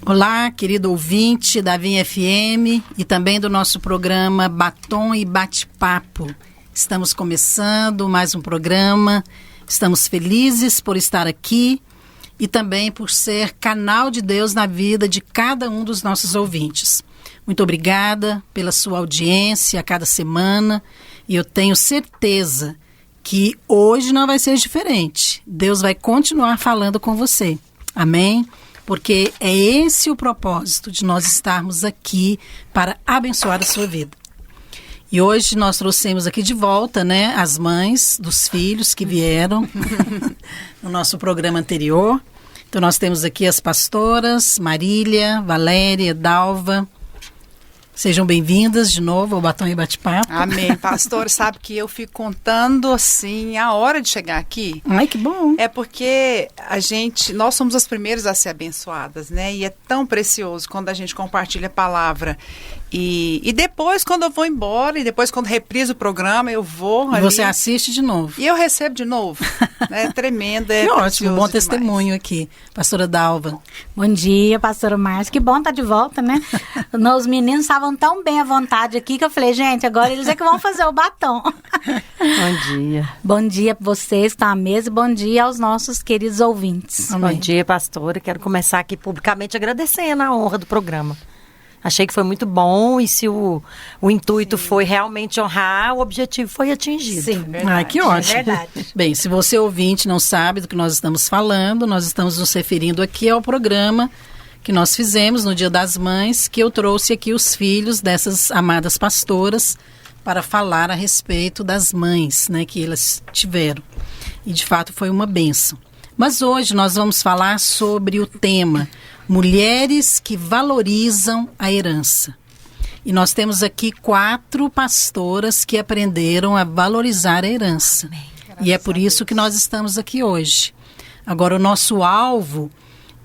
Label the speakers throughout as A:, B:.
A: Olá, querido ouvinte da Vinha FM e também do nosso programa Batom e Bate-Papo. Estamos começando mais um programa, estamos felizes por estar aqui e também por ser canal de Deus na vida de cada um dos nossos ouvintes. Muito obrigada pela sua audiência a cada semana e eu tenho certeza que hoje não vai ser diferente. Deus vai continuar falando com você. Amém? Porque é esse o propósito de nós estarmos aqui para abençoar a sua vida. E hoje nós trouxemos aqui de volta, né, as mães dos filhos que vieram no nosso programa anterior. Então nós temos aqui as pastoras Marília, Valéria, Dalva. Sejam bem-vindas de novo ao Batom e Bate-Papo.
B: Amém. Pastor, sabe que eu fico contando, assim, a hora de chegar aqui.
A: Ai, que bom.
B: É porque nós somos as primeiras a ser abençoadas, né? E é tão precioso quando a gente compartilha a palavra. E depois, quando eu vou embora, e depois quando repriso o programa, eu vou ali.
A: Você assiste de novo.
B: E eu recebo de novo. É tremendo, é
A: que
B: precioso
A: ótimo, bom
B: demais.
A: testemunho aqui. Pastora Dalva.
C: Bom dia, pastora Márcia. Que bom estar de volta, né? Os meninos estavam tão bem à vontade aqui que eu falei, gente, agora eles é que vão fazer o batom.
D: Bom dia.
C: Bom dia para vocês que estão à mesa e bom dia aos nossos queridos ouvintes.
A: Amém.
D: Bom dia, pastora. Quero começar aqui publicamente agradecendo a honra do programa. Achei que foi muito bom e se o intuito foi realmente honrar, o objetivo foi atingido.
C: Sim, verdade.
A: Ai, que ótimo.
C: Verdade.
A: Bem, se você ouvinte não sabe do que nós estamos falando, nós estamos nos referindo aqui ao programa que nós fizemos no Dia das Mães, que eu trouxe aqui os filhos dessas amadas pastoras para falar a respeito das mães, né, que elas tiveram. E de fato foi uma bênção. Mas hoje nós vamos falar sobre o tema Mulheres que valorizam a herança. E nós temos aqui 4 pastoras que aprenderam a valorizar a herança. E é por isso que nós estamos aqui hoje. Agora, o nosso alvo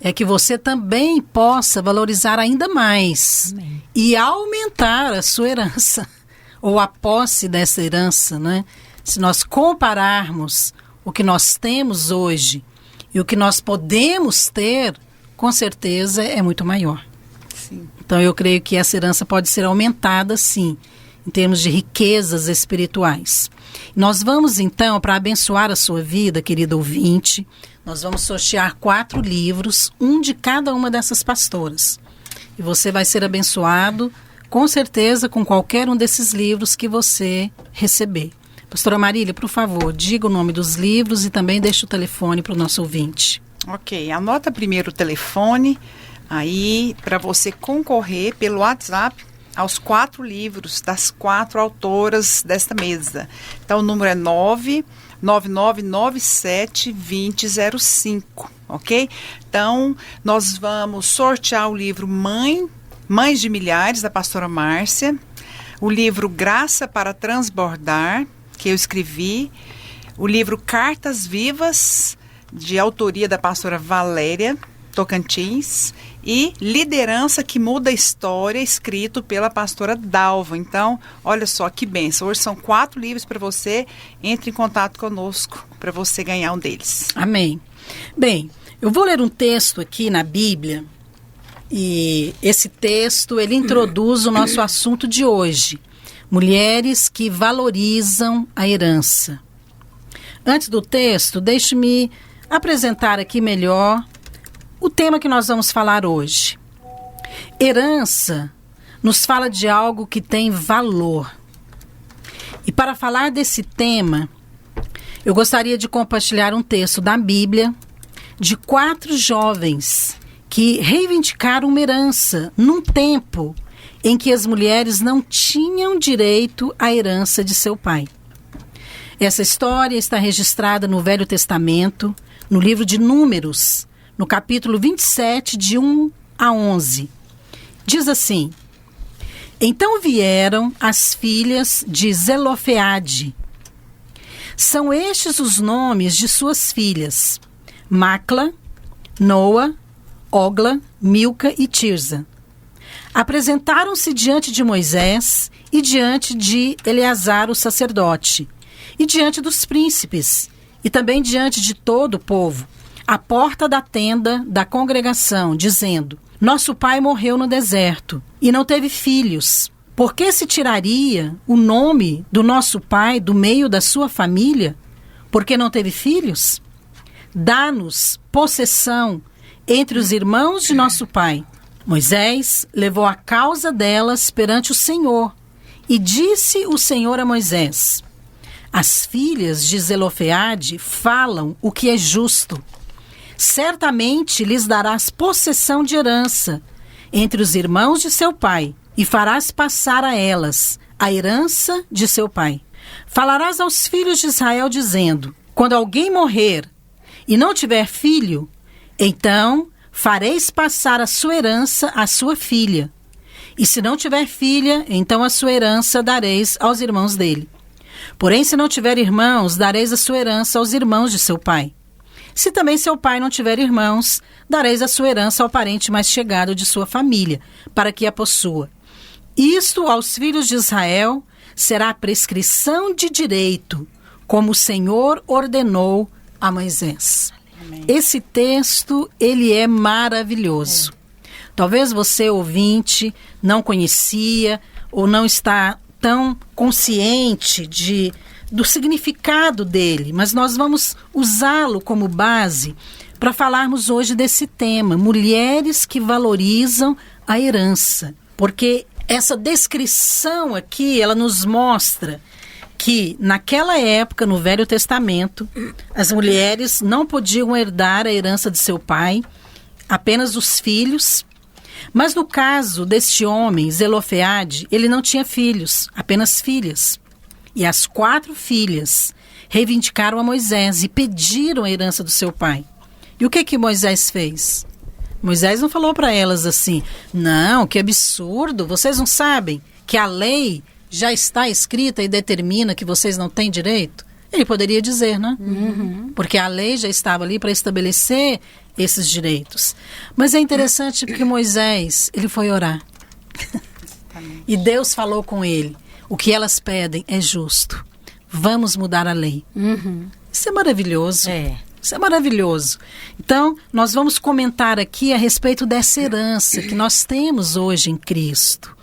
A: é que você também possa valorizar ainda mais. Amém. E aumentar a sua herança, ou a posse dessa herança, né? Se nós compararmos o que nós temos hoje e o que nós podemos ter, com certeza é muito maior.
B: Sim.
A: Então eu creio que essa herança pode ser aumentada, sim, em termos de riquezas espirituais. Nós vamos então, para abençoar a sua vida, querido ouvinte, nós vamos sortear 4 livros, um de cada uma dessas pastoras. E você vai ser abençoado, com certeza, com qualquer um desses livros que você receber. Pastora Marília, por favor, diga o nome dos livros e também deixe o telefone para o nosso ouvinte.
B: Ok, anota primeiro o telefone aí para você concorrer pelo WhatsApp aos 4 livros das 4 autoras desta mesa. Então o número é 999972005, ok? Então nós vamos sortear o livro Mães de Milhares, da pastora Márcia, o livro Graça para Transbordar, que eu escrevi, o livro Cartas Vivas, de autoria da pastora Valéria Tocantins, e Liderança que Muda a História, escrito pela pastora Dalva. Então, olha só que bênção. Hoje são 4 livros para você. Entre em contato conosco para você ganhar um deles.
A: Amém. Bem, eu vou ler um texto aqui na Bíblia e esse texto, ele introduz o nosso assunto de hoje. Mulheres que valorizam a herança. Antes do texto, deixe-me apresentar aqui melhor o tema que nós vamos falar hoje. Herança nos fala de algo que tem valor. E para falar desse tema, eu gostaria de compartilhar um texto da Bíblia de 4 jovens que reivindicaram uma herança num tempo em que as mulheres não tinham direito à herança de seu pai. Essa história está registrada no Velho Testamento, no livro de Números, no capítulo 27, de 1 a 11. Diz assim: Então vieram as filhas de Zelofeade. São estes os nomes de suas filhas: Macla, Noa, Ogla, Milca e Tirza. Apresentaram-se diante de Moisés e diante de Eleazar, o sacerdote, e diante dos príncipes, e também diante de todo o povo, à porta da tenda da congregação, dizendo: Nosso pai morreu no deserto e não teve filhos. Por que se tiraria o nome do nosso pai do meio da sua família? Porque não teve filhos? Dá-nos possessão entre os irmãos de nosso pai. Moisés levou a causa delas perante o Senhor. E disse o Senhor a Moisés: as filhas de Zelofeade falam o que é justo. Certamente lhes darás possessão de herança entre os irmãos de seu pai, e farás passar a elas a herança de seu pai. Falarás aos filhos de Israel, dizendo: quando alguém morrer e não tiver filho, então fareis passar a sua herança à sua filha. E se não tiver filha, então a sua herança dareis aos irmãos dele. Porém, se não tiver irmãos, dareis a sua herança aos irmãos de seu pai. Se também seu pai não tiver irmãos, dareis a sua herança ao parente mais chegado de sua família, para que a possua. Isto aos filhos de Israel será a prescrição de direito, como o Senhor ordenou a Moisés. Amém. Esse texto, ele é maravilhoso. Talvez você, ouvinte, não conhecia ou não está tão consciente do significado dele, mas nós vamos usá-lo como base para falarmos hoje desse tema, mulheres que valorizam a herança. Porque essa descrição aqui, ela nos mostra que naquela época, no Velho Testamento, as mulheres não podiam herdar a herança de seu pai, apenas os filhos. Mas no caso deste homem, Zelofeade, ele não tinha filhos, apenas filhas. E as 4 filhas reivindicaram a Moisés e pediram a herança do seu pai. E o que Moisés fez? Moisés não falou para elas assim: não, que absurdo, vocês não sabem que a lei já está escrita e determina que vocês não têm direito? Ele poderia dizer, né? Porque a lei já estava ali para estabelecer esses direitos. Mas é interessante porque Moisés, ele foi orar. E Deus falou com ele: o que elas pedem é justo. Vamos mudar a lei. Isso é maravilhoso. Isso é maravilhoso. Então, nós vamos comentar aqui a respeito dessa herança que nós temos hoje em Cristo,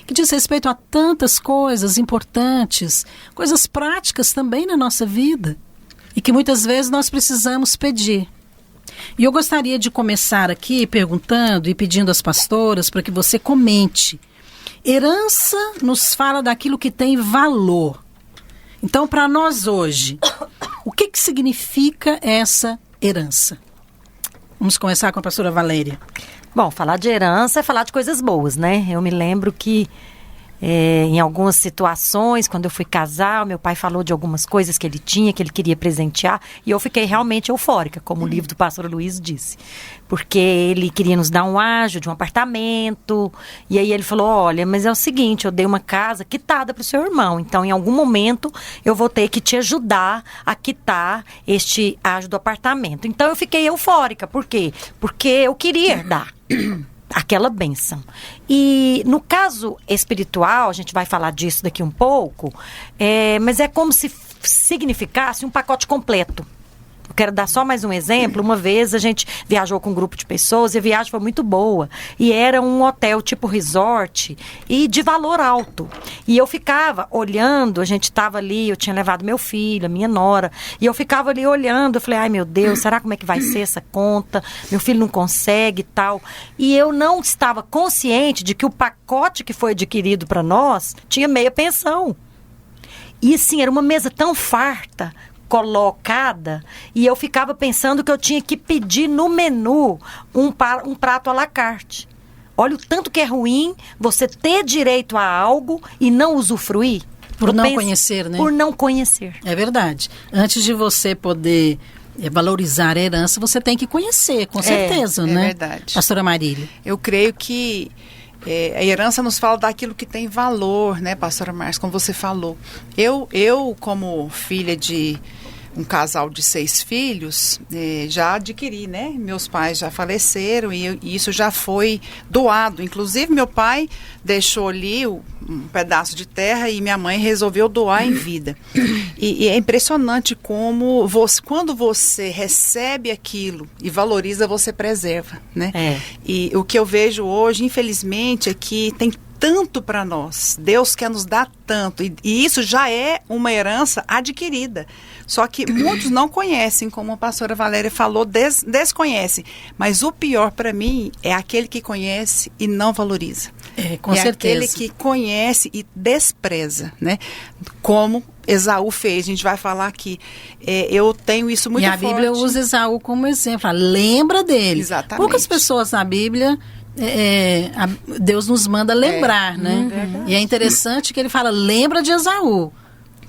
A: que diz respeito a tantas coisas importantes, coisas práticas também na nossa vida, e que muitas vezes nós precisamos pedir. E eu gostaria de começar aqui perguntando e pedindo às pastoras para que você comente. Herança nos fala daquilo que tem valor. Então, para nós hoje, o que significa essa herança? Vamos começar com a pastora Valéria.
D: Bom, falar de herança é falar de coisas boas, né? Eu me lembro que em algumas situações, quando eu fui casar, o meu pai falou de algumas coisas que ele tinha, que ele queria presentear, e eu fiquei realmente eufórica, como o livro do pastor Luiz disse. Porque ele queria nos dar um ágio de um apartamento, e aí ele falou: olha, mas é o seguinte, eu dei uma casa quitada para o seu irmão, então em algum momento eu vou ter que te ajudar a quitar este ágio do apartamento. Então eu fiquei eufórica, por quê? Porque eu queria herdar aquela bênção. E no caso espiritual, a gente vai falar disso daqui um pouco, mas é como se significasse um pacote completo. Eu quero dar só mais um exemplo. Uma vez a gente viajou com um grupo de pessoas e a viagem foi muito boa. E era um hotel tipo resort e de valor alto. E eu ficava olhando, a gente estava ali, eu tinha levado meu filho, a minha nora, e eu ficava ali olhando, eu falei: ai meu Deus, será como é que vai ser essa conta? Meu filho não consegue e tal. E eu não estava consciente de que o pacote que foi adquirido para nós tinha meia pensão. E assim, era uma mesa tão farta, colocada, e eu ficava pensando que eu tinha que pedir no menu um prato à la carte. Olha o tanto que é ruim você ter direito a algo e não usufruir.
A: Por não conhecer, né?
D: Por não conhecer.
A: É verdade. Antes de você poder valorizar a herança, você tem que conhecer, com certeza, né?
B: É verdade.
A: Pastora Marília.
B: Eu creio que a herança nos fala daquilo que tem valor, né, pastora Márcia, como você falou. Eu como filha de um casal de 6 filhos, já adquiri, né? Meus pais já faleceram e isso já foi doado. Inclusive, meu pai deixou ali um pedaço de terra e minha mãe resolveu doar em vida. E é impressionante como quando você recebe aquilo e valoriza, você preserva, né? E o que eu vejo hoje, infelizmente, é que tem tanto para nós. Deus quer nos dar tanto. E isso já é uma herança adquirida. Só que muitos não conhecem, como a pastora Valéria falou, desconhecem. Mas o pior para mim é aquele que conhece e não valoriza.
A: Com certeza.
B: Aquele que conhece e despreza, né? Como Esaú fez, a gente vai falar aqui. Eu tenho isso muito forte.
A: E a Bíblia usa Esaú como exemplo. Fala, lembra dele.
B: Exatamente.
A: Poucas pessoas na Bíblia... Deus nos manda lembrar, né? E é interessante que ele fala, lembra de Esaú.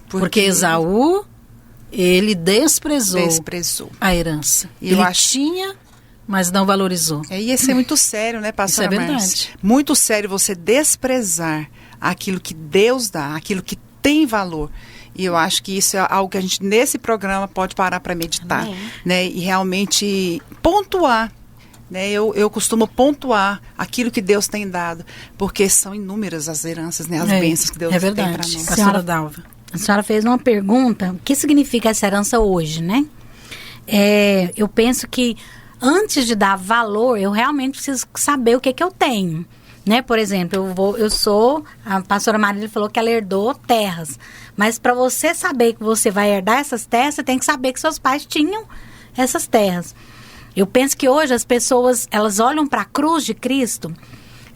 A: Porque Esaú, ele desprezou a herança.
B: E
A: ele tinha, mas não valorizou.
B: E isso é muito sério, né, pastora
A: Isso é
B: Márcia?
A: verdade.
B: Muito sério você desprezar aquilo que Deus dá, aquilo que tem valor. E eu acho que isso é algo que a gente, nesse programa, pode parar para meditar. Né? E realmente pontuar. Né, eu costumo pontuar aquilo que Deus tem dado, porque são inúmeras as heranças, né, as bênçãos que Deus tem para nós.
A: Pastora Dalva.
C: A senhora fez uma pergunta, o que significa essa herança hoje, né? Eu penso que antes de dar valor, eu realmente preciso saber o que eu tenho. Né? Por exemplo, a pastora Marília falou que ela herdou terras, mas para você saber que você vai herdar essas terras, você tem que saber que seus pais tinham essas terras. Eu penso que hoje as pessoas, elas olham para a cruz de Cristo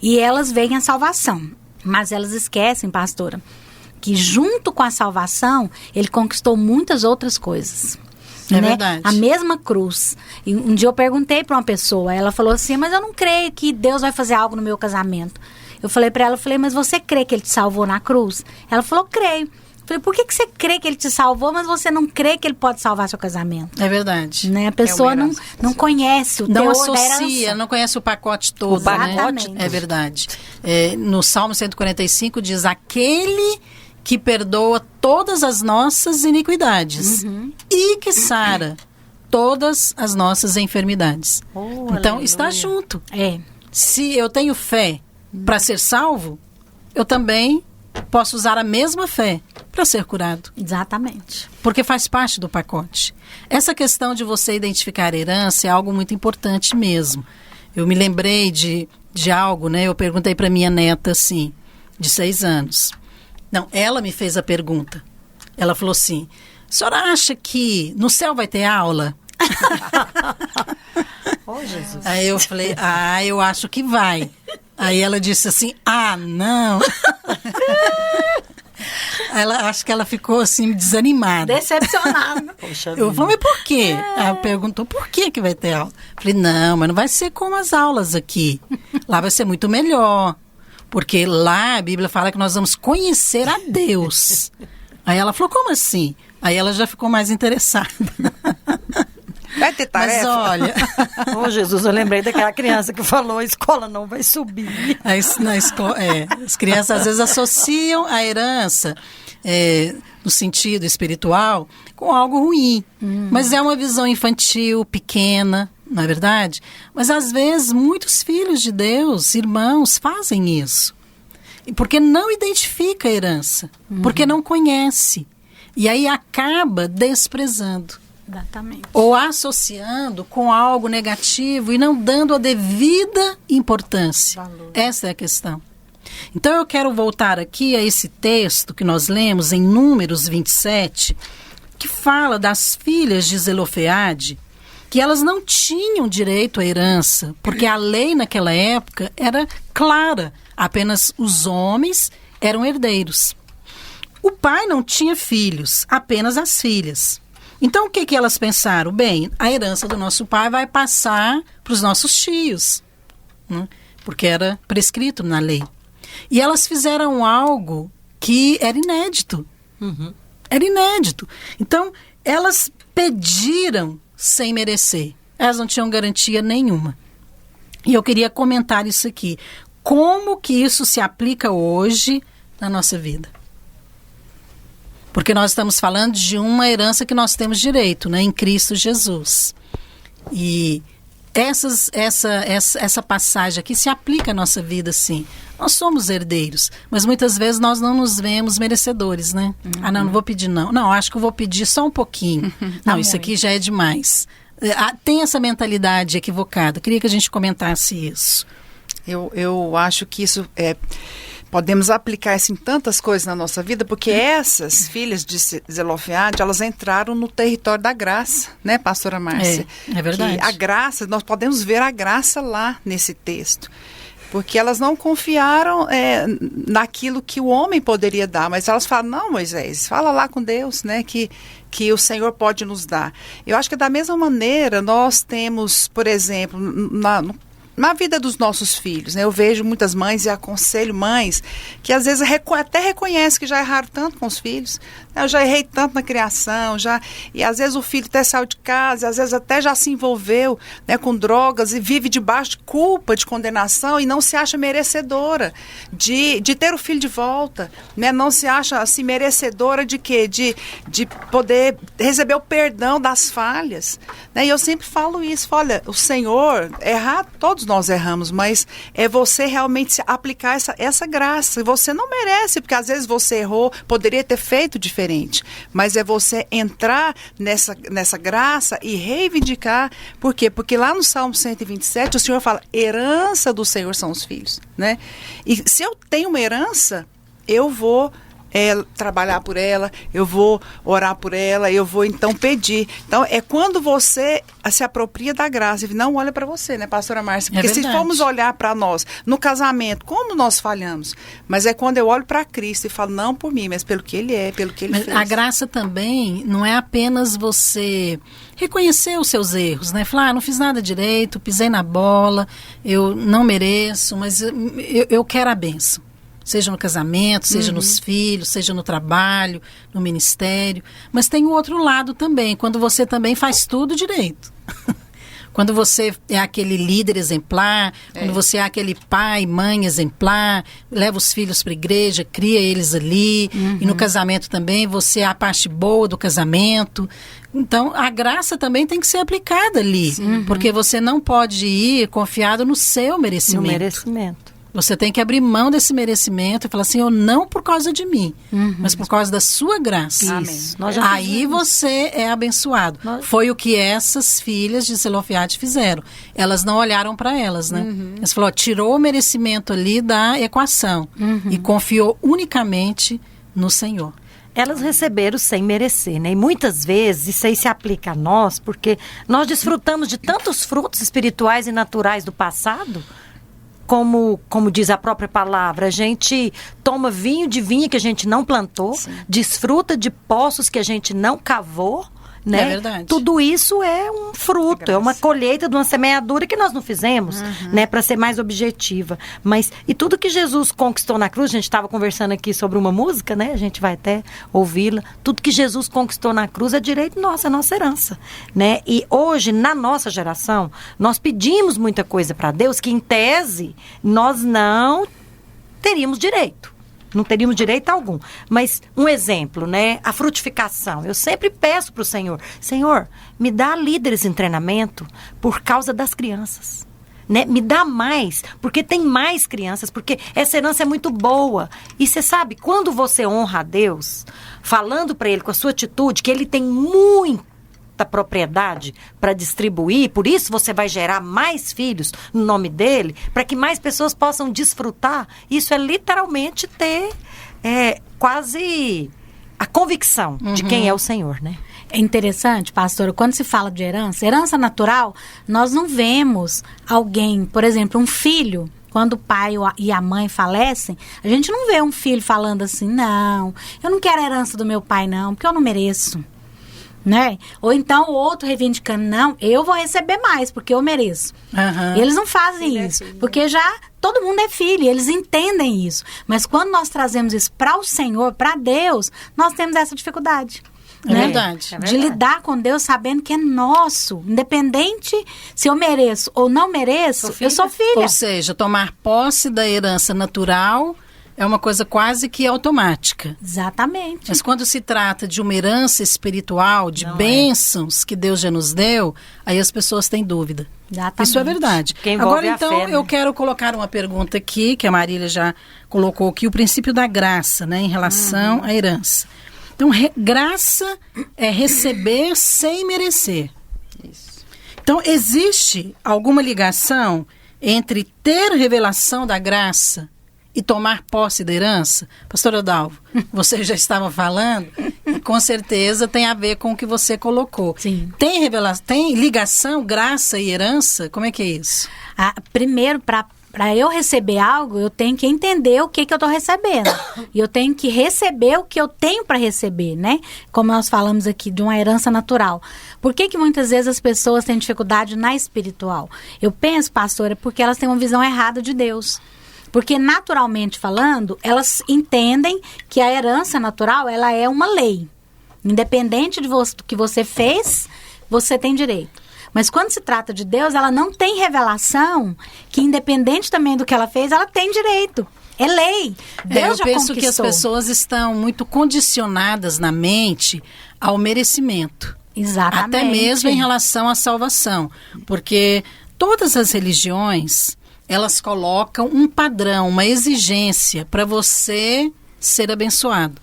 C: e elas veem a salvação. Mas elas esquecem, pastora, que junto com a salvação, ele conquistou muitas outras coisas.
A: É verdade.
C: A mesma cruz. E um dia eu perguntei para uma pessoa, ela falou assim, mas eu não creio que Deus vai fazer algo no meu casamento. Eu falei para ela, mas você crê que ele te salvou na cruz? Ela falou, creio. Falei, por que você crê que ele te salvou, mas você não crê que ele pode salvar seu casamento?
A: É verdade.
C: Né? A pessoa não conhece o
A: não
C: teor
A: associa, não conhece o pacote todo.
C: Exatamente.
A: Né? É verdade. No Salmo 145 diz, aquele que perdoa todas as nossas iniquidades e que sara todas as nossas enfermidades. Então, está junto. Se eu tenho fé para ser salvo, eu também posso usar a mesma fé para ser curado.
C: Exatamente.
A: Porque faz parte do pacote. Essa questão de você identificar a herança é algo muito importante mesmo. Eu me lembrei de algo, né? Eu perguntei para minha neta, assim, de 6 anos. Não, ela me fez a pergunta. Ela falou assim, a senhora acha que no céu vai ter aula?
D: Jesus.
A: Aí eu falei, eu acho que vai. Aí ela disse assim, não. Acho que ela ficou assim, desanimada.
C: Decepcionada.
A: Eu falei, mas por quê? Ela perguntou, por que vai ter aula? Eu falei, não, mas não vai ser como as aulas aqui. Lá vai ser muito melhor. Porque lá a Bíblia fala que nós vamos conhecer a Deus. Aí ela falou, como assim? Aí ela já ficou mais interessada.
B: Vai ter tarefa?
A: Mas olha...
D: Jesus, eu lembrei daquela criança que falou, a escola não vai subir.
A: Na escola, as crianças às vezes associam a herança, no sentido espiritual, com algo ruim. Mas é uma visão infantil, pequena, não é verdade? Mas às vezes muitos filhos de Deus, irmãos, fazem isso. Porque não identifica a herança, porque não conhece. E aí acaba desprezando.
C: Exatamente.
A: Ou associando com algo negativo e não dando a devida importância. Valor. Essa é a questão. Então eu quero voltar aqui a esse texto que nós lemos em Números 27, que fala das filhas de Zelofeade, que elas não tinham direito à herança, porque a lei naquela época era clara, apenas os homens eram herdeiros. O pai não tinha filhos, apenas as filhas. Então, o que elas pensaram? Bem, a herança do nosso pai vai passar para os nossos tios, né? Porque era prescrito na lei. E elas fizeram algo que era inédito. Era inédito. Então, elas pediram sem merecer. Elas não tinham garantia nenhuma. E eu queria comentar isso aqui. Como que isso se aplica hoje na nossa vida? Porque nós estamos falando de uma herança que nós temos direito, né, em Cristo Jesus. E essa passagem aqui se aplica à nossa vida, sim. Nós somos herdeiros, mas muitas vezes nós não nos vemos merecedores, né? Não vou pedir não. Não, acho que eu vou pedir só um pouquinho. Não, isso aqui já é demais. Tem essa mentalidade equivocada. Queria que a gente comentasse isso.
B: Eu acho que isso podemos aplicar isso em tantas coisas na nossa vida, porque essas filhas de Zelofehade, elas entraram no território da graça, né, pastora Márcia?
A: É verdade.
B: Que a graça, nós podemos ver a graça lá nesse texto. Porque elas não confiaram naquilo que o homem poderia dar, mas elas falam, não, Moisés, fala lá com Deus, né, que o Senhor pode nos dar. Eu acho que da mesma maneira nós temos, por exemplo, na vida dos nossos filhos, né? Eu vejo muitas mães e aconselho mães que às vezes até reconhecem que já erraram tanto com os filhos. Eu já errei tanto na criação, e às vezes o filho até saiu de casa, às vezes até já se envolveu, né, com drogas e vive debaixo de culpa, de condenação e não se acha merecedora de ter o filho de volta, né? Não se acha assim merecedora de quê? De poder receber o perdão das falhas, né? E eu sempre falo isso, olha, o Senhor, errar, todos nós erramos, mas é você realmente aplicar essa graça. Você não merece, porque às vezes você errou, poderia ter feito diferente. Mas é você entrar nessa graça e reivindicar. Por quê? Porque lá no Salmo 127, o Senhor fala, herança do Senhor são os filhos, né? E se eu tenho uma herança, eu vou trabalhar por ela, eu vou orar por ela, eu vou então pedir. Então é quando você se apropria da graça e não olha para você, né, pastora Márcia? Porque se formos olhar para nós no casamento, como nós falhamos, mas é quando eu olho para Cristo e falo, não por mim, mas pelo que Ele é, pelo que Ele fez.
A: A graça também não é apenas você reconhecer os seus erros, né? Falar, não fiz nada direito, pisei na bola, eu não mereço, mas eu quero a bênção. Seja no casamento, seja nos filhos, seja no trabalho, no ministério. Mas tem o outro lado também, quando você também faz tudo direito. Quando você é aquele líder exemplar, quando você é aquele pai, mãe exemplar, leva os filhos para a igreja, cria eles ali. E no casamento também, você é a parte boa do casamento. Então, a graça também tem que ser aplicada ali. Porque você não pode ir confiado no seu merecimento.
D: No merecimento.
A: Você tem que abrir mão desse merecimento e falar assim, eu não por causa de mim, mas por causa da sua graça.
D: Isso.
A: Aí você é abençoado. Foi o que essas filhas de Zelofehade fizeram. Elas não olharam para elas, né? Elas falaram, tirou o merecimento ali da equação e confiou unicamente no Senhor.
D: Elas receberam sem merecer, né? E muitas vezes isso aí se aplica a nós, porque nós desfrutamos de tantos frutos espirituais e naturais do passado. Como diz a própria palavra, a gente toma vinho de vinha que a gente não plantou, desfruta de poços que a gente não cavou, né?
A: É verdade.
D: Tudo isso é um fruto, é uma colheita de uma semeadura que nós não fizemos, né? Para ser mais objetiva. E tudo que Jesus conquistou na cruz, a gente estava conversando aqui sobre uma música, né? A gente vai até ouvi-la. Tudo que Jesus conquistou na cruz é direito nosso, é nossa herança, né? E hoje, na nossa geração, nós pedimos muita coisa para Deus que, em tese, nós não teríamos direito. Não teríamos direito algum. Mas um exemplo, né? A frutificação. Eu sempre peço para o Senhor, Senhor, me dá líderes em treinamento por causa das crianças. Né? Me dá mais, porque tem mais crianças, porque essa herança é muito boa. E você sabe, quando você honra a Deus, falando para Ele com a sua atitude, que Ele tem muita propriedade para distribuir, por isso você vai gerar mais filhos no nome dele, para que mais pessoas possam desfrutar. Isso é literalmente ter quase a convicção de quem é o Senhor, né?
C: É interessante, pastora, quando se fala de herança natural, nós não vemos alguém, por exemplo, um filho, quando o pai e a mãe falecem, a gente não vê um filho falando assim, não, eu não quero a herança do meu pai não, porque eu não mereço. Né? Ou então o outro reivindicando, não, eu vou receber mais, porque eu mereço. Eles não fazem isso, porque já todo mundo é filho, eles entendem isso. Mas quando nós trazemos isso para o Senhor, para Deus, nós temos essa dificuldade.
A: É verdade.
C: De lidar com Deus sabendo que é nosso. Independente se eu mereço ou não mereço, eu sou filha.
A: Ou seja, tomar posse da herança natural é uma coisa quase que automática.
C: Exatamente.
A: Mas quando se trata de uma herança espiritual, de bênçãos que Deus já nos deu, aí as pessoas têm dúvida.
C: Exatamente.
A: Isso é verdade. Agora, então, eu quero colocar uma pergunta aqui, que a Marília já colocou aqui, o princípio da graça, né, em relação à herança. Então, graça é receber sem merecer.
B: Isso.
A: Então, existe alguma ligação entre ter revelação da graça e tomar posse da herança? Pastora Dalvo, você já estava falando e com certeza tem a ver com o que você colocou.
C: Sim.
A: Tem ligação, graça e herança? Como é que é isso?
C: Primeiro, para eu receber algo, eu tenho que entender o que eu estou recebendo. E eu tenho que receber o que eu tenho para receber, né? Como nós falamos aqui, de uma herança natural. Por que muitas vezes as pessoas têm dificuldade na espiritual? Eu penso, pastora, porque elas têm uma visão errada de Deus. Porque, naturalmente falando, elas entendem que a herança natural, ela é uma lei. Independente do que você fez, você tem direito. Mas quando se trata de Deus, ela não tem revelação que, independente também do que ela fez, ela tem direito. É lei. Deus já
A: conquistou. Eu penso que as pessoas estão muito condicionadas na mente ao merecimento.
C: Exatamente.
A: Até mesmo em relação à salvação. Porque todas as religiões, elas colocam um padrão, uma exigência para você ser abençoado.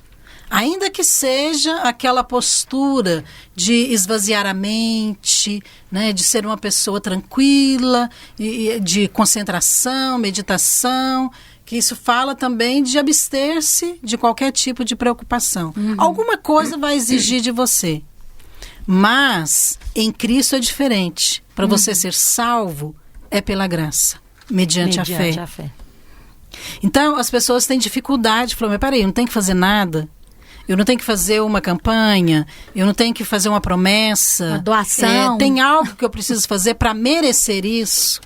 A: Ainda que seja aquela postura de esvaziar a mente, né, de ser uma pessoa tranquila, de concentração, meditação, que isso fala também de abster-se de qualquer tipo de preocupação. Alguma coisa vai exigir de você. Mas em Cristo é diferente. Para você ser salvo, é pela graça, mediante a fé. Então, as pessoas têm dificuldade, falam, mas peraí, eu não tenho que fazer nada. Eu não tenho que fazer uma campanha, eu não tenho que fazer uma promessa.
C: Uma doação.
A: Tem algo que eu preciso fazer para merecer isso.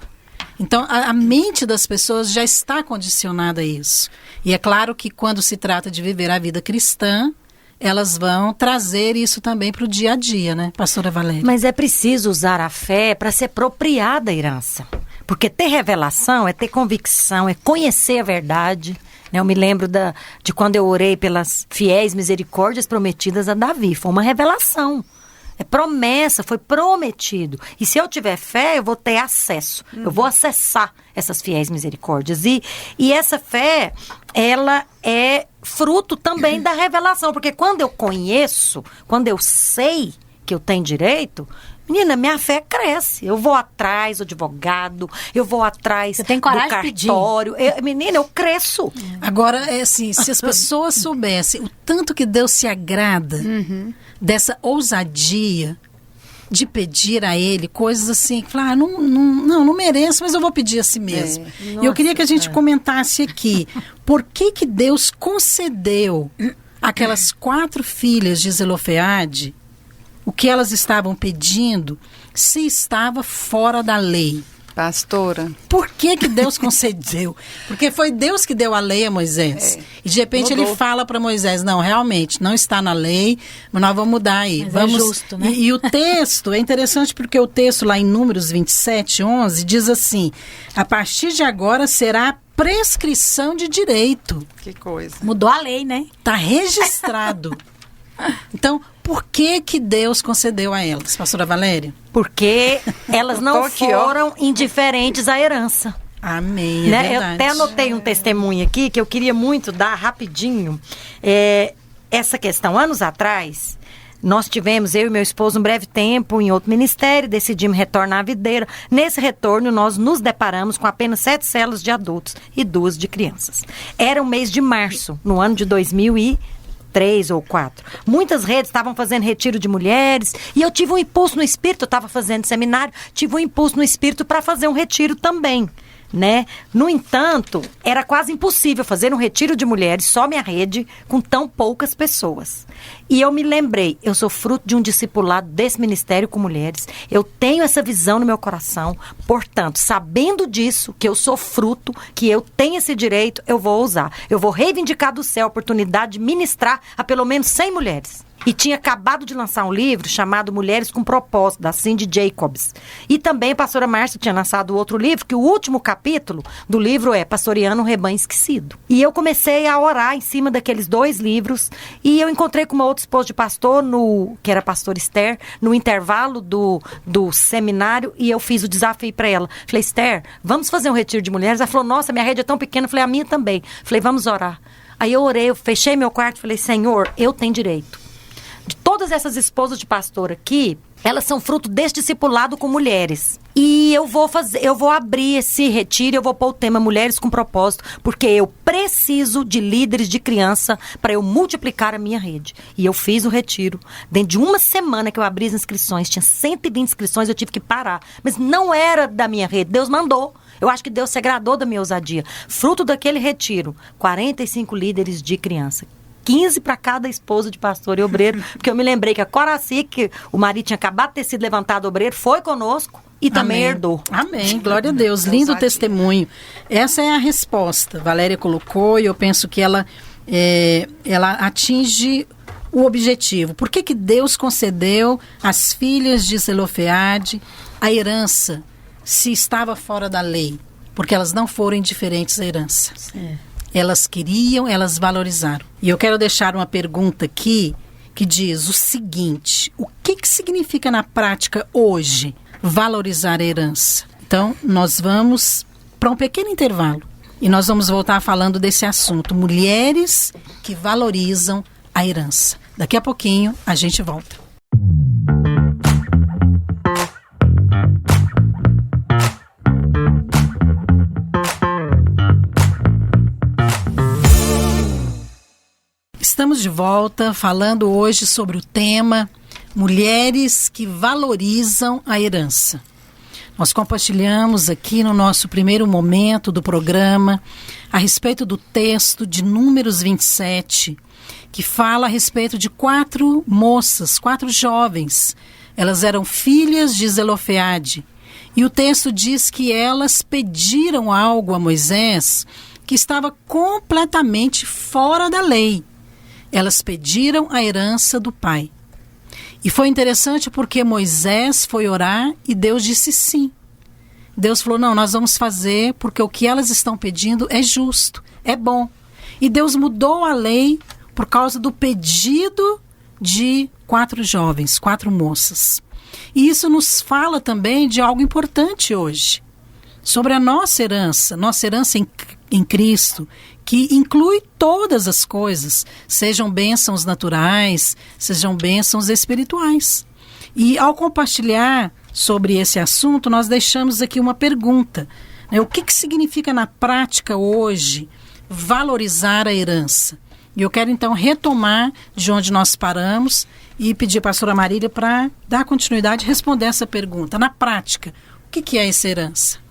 A: Então, a mente das pessoas já está condicionada a isso. E é claro que quando se trata de viver a vida cristã, elas vão trazer isso também para o dia a dia, né, pastora Valéria?
D: Mas é preciso usar a fé para se apropriar da herança. Porque ter revelação é ter convicção, é conhecer a verdade. Eu me lembro de quando eu orei pelas fiéis misericórdias prometidas a Davi. Foi uma revelação. É promessa, foi prometido. E se eu tiver fé, eu vou ter acesso. Eu vou acessar essas fiéis misericórdias. E essa fé, ela é fruto também da revelação. Porque quando eu conheço, quando eu sei que eu tenho direito, menina, minha fé cresce. Eu vou atrás do advogado, eu vou atrás do cartório. Menina, eu cresço.
A: Agora, é assim, se as pessoas soubessem o tanto que Deus se agrada dessa ousadia de pedir a Ele coisas assim, que falar, não mereço, mas eu vou pedir a si mesmo. E eu queria que a gente comentasse aqui, por que Deus concedeu aquelas 4 filhas de Zelofeade o que elas estavam pedindo, se estava fora da lei?
B: Pastora.
A: Por que Deus concedeu? Porque foi Deus que deu a lei a Moisés. E de repente ele fala para Moisés, não, realmente, não está na lei, mas nós vamos mudar aí.
C: Mas
A: vamos...
C: é justo, né?
A: E o texto, é interessante porque o texto lá em Números 27, 11, diz assim, a partir de agora será prescrição de direito.
B: Que coisa.
C: Mudou a lei, né?
A: Está registrado. Então, por que Deus concedeu a elas, pastora Valéria?
D: Porque elas não foram indiferentes à herança.
A: Amém,
D: né?
A: É verdade.
D: Eu até anotei um testemunho aqui que eu queria muito dar rapidinho. Essa questão, anos atrás, nós tivemos, eu e meu esposo, um breve tempo em outro ministério, decidimos retornar à videira. Nesse retorno, nós nos deparamos com apenas 7 células de adultos e 2 de crianças. Era o mês de março, no ano de 2003 ou 4. Muitas redes estavam fazendo retiro de mulheres e eu tive um impulso no espírito, eu estava fazendo seminário, tive um impulso no espírito para fazer um retiro também, né? No entanto, era quase impossível fazer um retiro de mulheres, só minha rede, com tão poucas pessoas. E eu me lembrei, eu sou fruto de um discipulado desse ministério com mulheres, eu tenho essa visão no meu coração, portanto, sabendo disso, que eu sou fruto, que eu tenho esse direito, eu vou usar. Eu vou reivindicar do céu a oportunidade de ministrar a pelo menos 100 mulheres. E tinha acabado de lançar um livro chamado Mulheres com Propósito, da Cindy Jacobs. E também a pastora Márcia tinha lançado outro livro, que o último capítulo do livro é Pastoreando um Rebanho Esquecido. E eu comecei a orar em cima daqueles 2 livros. E eu encontrei com uma outra esposa de pastor, que era a pastora Esther, no intervalo do seminário, e eu fiz o desafio para ela. Falei, Esther, vamos fazer um retiro de mulheres? Ela falou, nossa, minha rede é tão pequena. Eu falei, a minha também. Falei, vamos orar. Aí eu orei, eu fechei meu quarto e falei, Senhor, eu tenho direito. De todas essas esposas de pastor aqui, elas são fruto desse discipulado com mulheres. E eu vou abrir esse retiro, eu vou pôr o tema Mulheres com Propósito, porque eu preciso de líderes de criança para eu multiplicar a minha rede. E eu fiz o retiro. Dentro de uma semana que eu abri as inscrições, tinha 120 inscrições, eu tive que parar. Mas não era da minha rede, Deus mandou. Eu acho que Deus se agradou da minha ousadia. Fruto daquele retiro, 45 líderes de criança. 15 para cada esposa de pastor e obreiro, porque eu me lembrei que a Coraci, que o marido tinha acabado de ter sido levantado obreiro, foi conosco e também herdou.
A: Amém, glória a Deus, lindo testemunho. Essa é a resposta, Valéria colocou, e eu penso que ela atinge o objetivo. Por que Deus concedeu às filhas de Zelofeade a herança se estava fora da lei? Porque elas não foram indiferentes à herança. Elas queriam, elas valorizaram. E eu quero deixar uma pergunta aqui que diz o seguinte: o que significa na prática hoje valorizar a herança? Então, nós vamos para um pequeno intervalo e nós vamos voltar falando desse assunto, mulheres que valorizam a herança. Daqui a pouquinho a gente volta. Estamos de volta falando hoje sobre o tema Mulheres que valorizam a herança. Nós compartilhamos aqui no nosso primeiro momento do programa a respeito do texto de Números 27, que fala a respeito de 4 moças, 4 jovens. Elas eram filhas de Zelofeade. E o texto diz que elas pediram algo a Moisés que estava completamente fora da lei. Elas pediram a herança do pai. E foi interessante porque Moisés foi orar e Deus disse sim. Deus falou, não, nós vamos fazer porque o que elas estão pedindo é justo, é bom. E Deus mudou a lei por causa do pedido de 4 jovens, 4 moças. E isso nos fala também de algo importante hoje, sobre a nossa herança em Cristo, que inclui todas as coisas, sejam bênçãos naturais, sejam bênçãos espirituais. E ao compartilhar sobre esse assunto, nós deixamos aqui uma pergunta, né? O que significa na prática hoje valorizar a herança? E eu quero então retomar de onde nós paramos e pedir a pastora Marília para dar continuidade e responder essa pergunta. Na prática, o que é essa herança?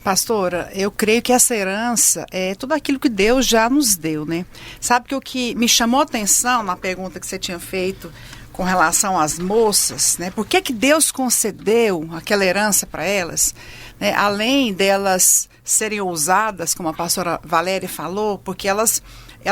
B: Pastora, eu creio que essa herança é tudo aquilo que Deus já nos deu, né? Sabe que o que me chamou a atenção na pergunta que você tinha feito com relação às moças, né? Por que Deus concedeu aquela herança para elas? Né? Além delas serem ousadas, como a pastora Valéria falou, porque elas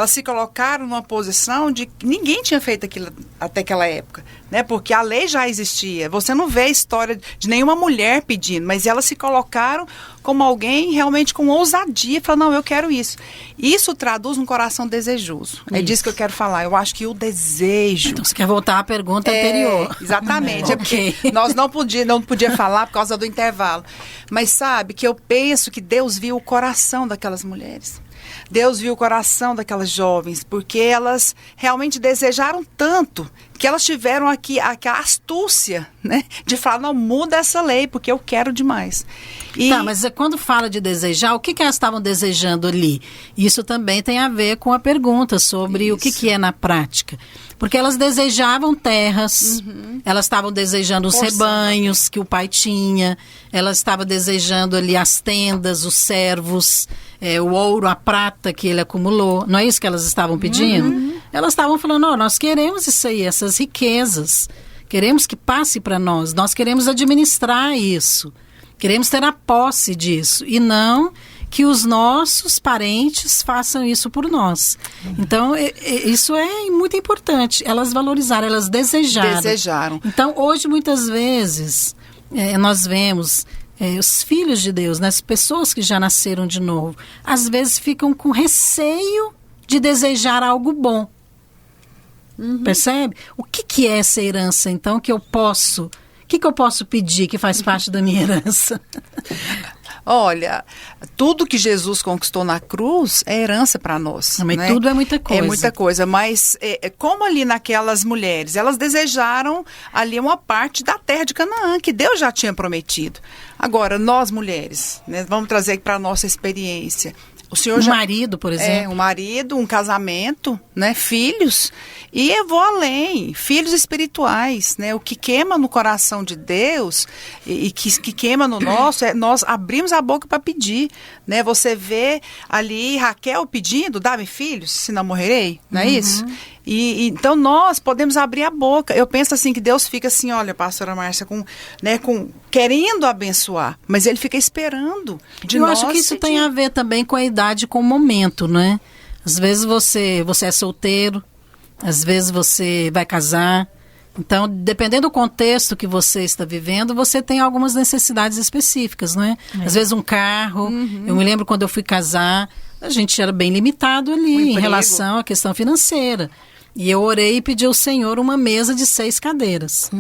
B: se colocaram numa posição de que ninguém tinha feito aquilo até aquela época, né? Porque a lei já existia. Você não vê a história de nenhuma mulher pedindo, mas elas se colocaram como alguém realmente com ousadia, falando, não, eu quero isso. Isso traduz um coração desejoso. É disso que eu quero falar. Eu acho que o desejo...
A: Então você quer voltar à pergunta anterior.
B: Exatamente. Okay. Porque nós não podia falar por causa do intervalo. Mas sabe que eu penso que Deus viu o coração daquelas mulheres. Deus viu o coração daquelas jovens, porque elas realmente desejaram tanto, que elas tiveram aqui a astúcia, né, de falar, não, muda essa lei, porque eu quero demais.
A: Tá, mas quando fala de desejar, o que elas estavam desejando ali? Isso também tem a ver com a pergunta sobre o que é na prática. Porque elas desejavam terras, elas estavam desejando os rebanhos que o pai tinha, elas estavam desejando ali as tendas, os servos, o ouro, a prata que ele acumulou. Não é isso que elas estavam pedindo? Elas estavam falando, não, nós queremos isso aí, essas riquezas. Queremos que passe para nós queremos administrar isso. Queremos ter a posse disso. E não que os nossos parentes façam isso por nós. Então, isso é muito importante. Elas valorizaram, elas desejaram. Então, hoje, muitas vezes, nós vemos os filhos de Deus, né, as pessoas que já nasceram de novo, às vezes ficam com receio de desejar algo bom. Percebe? O que é essa herança, então, que eu posso... O que eu posso pedir que faz parte da minha herança?
B: Olha, tudo que Jesus conquistou na cruz é herança para nós.
A: Mas
B: né?
A: tudo é muita coisa.
B: É muita coisa, mas como ali naquelas mulheres, elas desejaram ali uma parte da terra de Canaã, que Deus já tinha prometido. Agora, nós mulheres, né, vamos trazer aqui para a nossa experiência. O senhor
A: marido, por exemplo.
B: Um marido, um casamento, né, filhos. E eu vou além, filhos espirituais, né? O que queima no coração de Deus e que queima no nosso, nós abrimos a boca para pedir, né? Você vê ali Raquel pedindo, dá-me filhos, senão morrerei, não é isso? E então nós podemos abrir a boca. Eu penso assim que Deus fica assim, olha, pastora Márcia, querendo abençoar, mas ele fica esperando de nós.
A: Eu acho que isso tem a ver também com a idade, com o momento, né? Às vezes você é solteiro, às vezes você vai casar. Então, dependendo do contexto que você está vivendo, você tem algumas necessidades específicas, não é? Às vezes um carro. Eu me lembro quando eu fui casar, a gente era bem limitado ali em relação à questão financeira. E eu orei e pedi ao Senhor uma mesa de 6 cadeiras.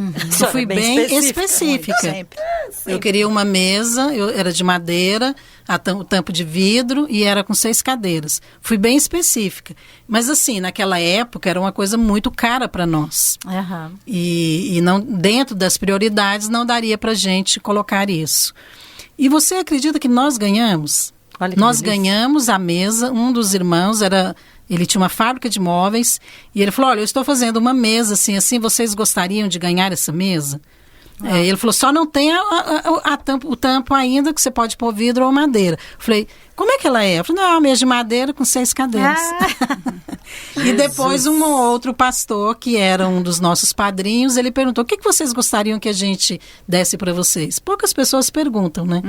A: Eu fui bem específica.
B: Sempre.
A: Eu queria uma mesa, era de madeira, o tampo de vidro e era com 6 cadeiras. Fui bem específica. Mas assim, naquela época era uma coisa muito cara para nós. E não, dentro das prioridades não daria para a gente colocar isso. E você acredita que nós ganhamos? Nós ganhamos a mesa, um dos irmãos ele tinha uma fábrica de móveis e ele falou, olha, eu estou fazendo uma mesa assim, vocês gostariam de ganhar essa mesa? Ele falou, só não tem o tampo ainda, que você pode pôr vidro ou madeira. Eu falei, como é que ela é? Eu falei, não, é uma mesa de madeira com 6 cadeiras. E depois um outro pastor, que era um dos nossos padrinhos, ele perguntou, o que vocês gostariam que a gente desse para vocês? Poucas pessoas perguntam, né?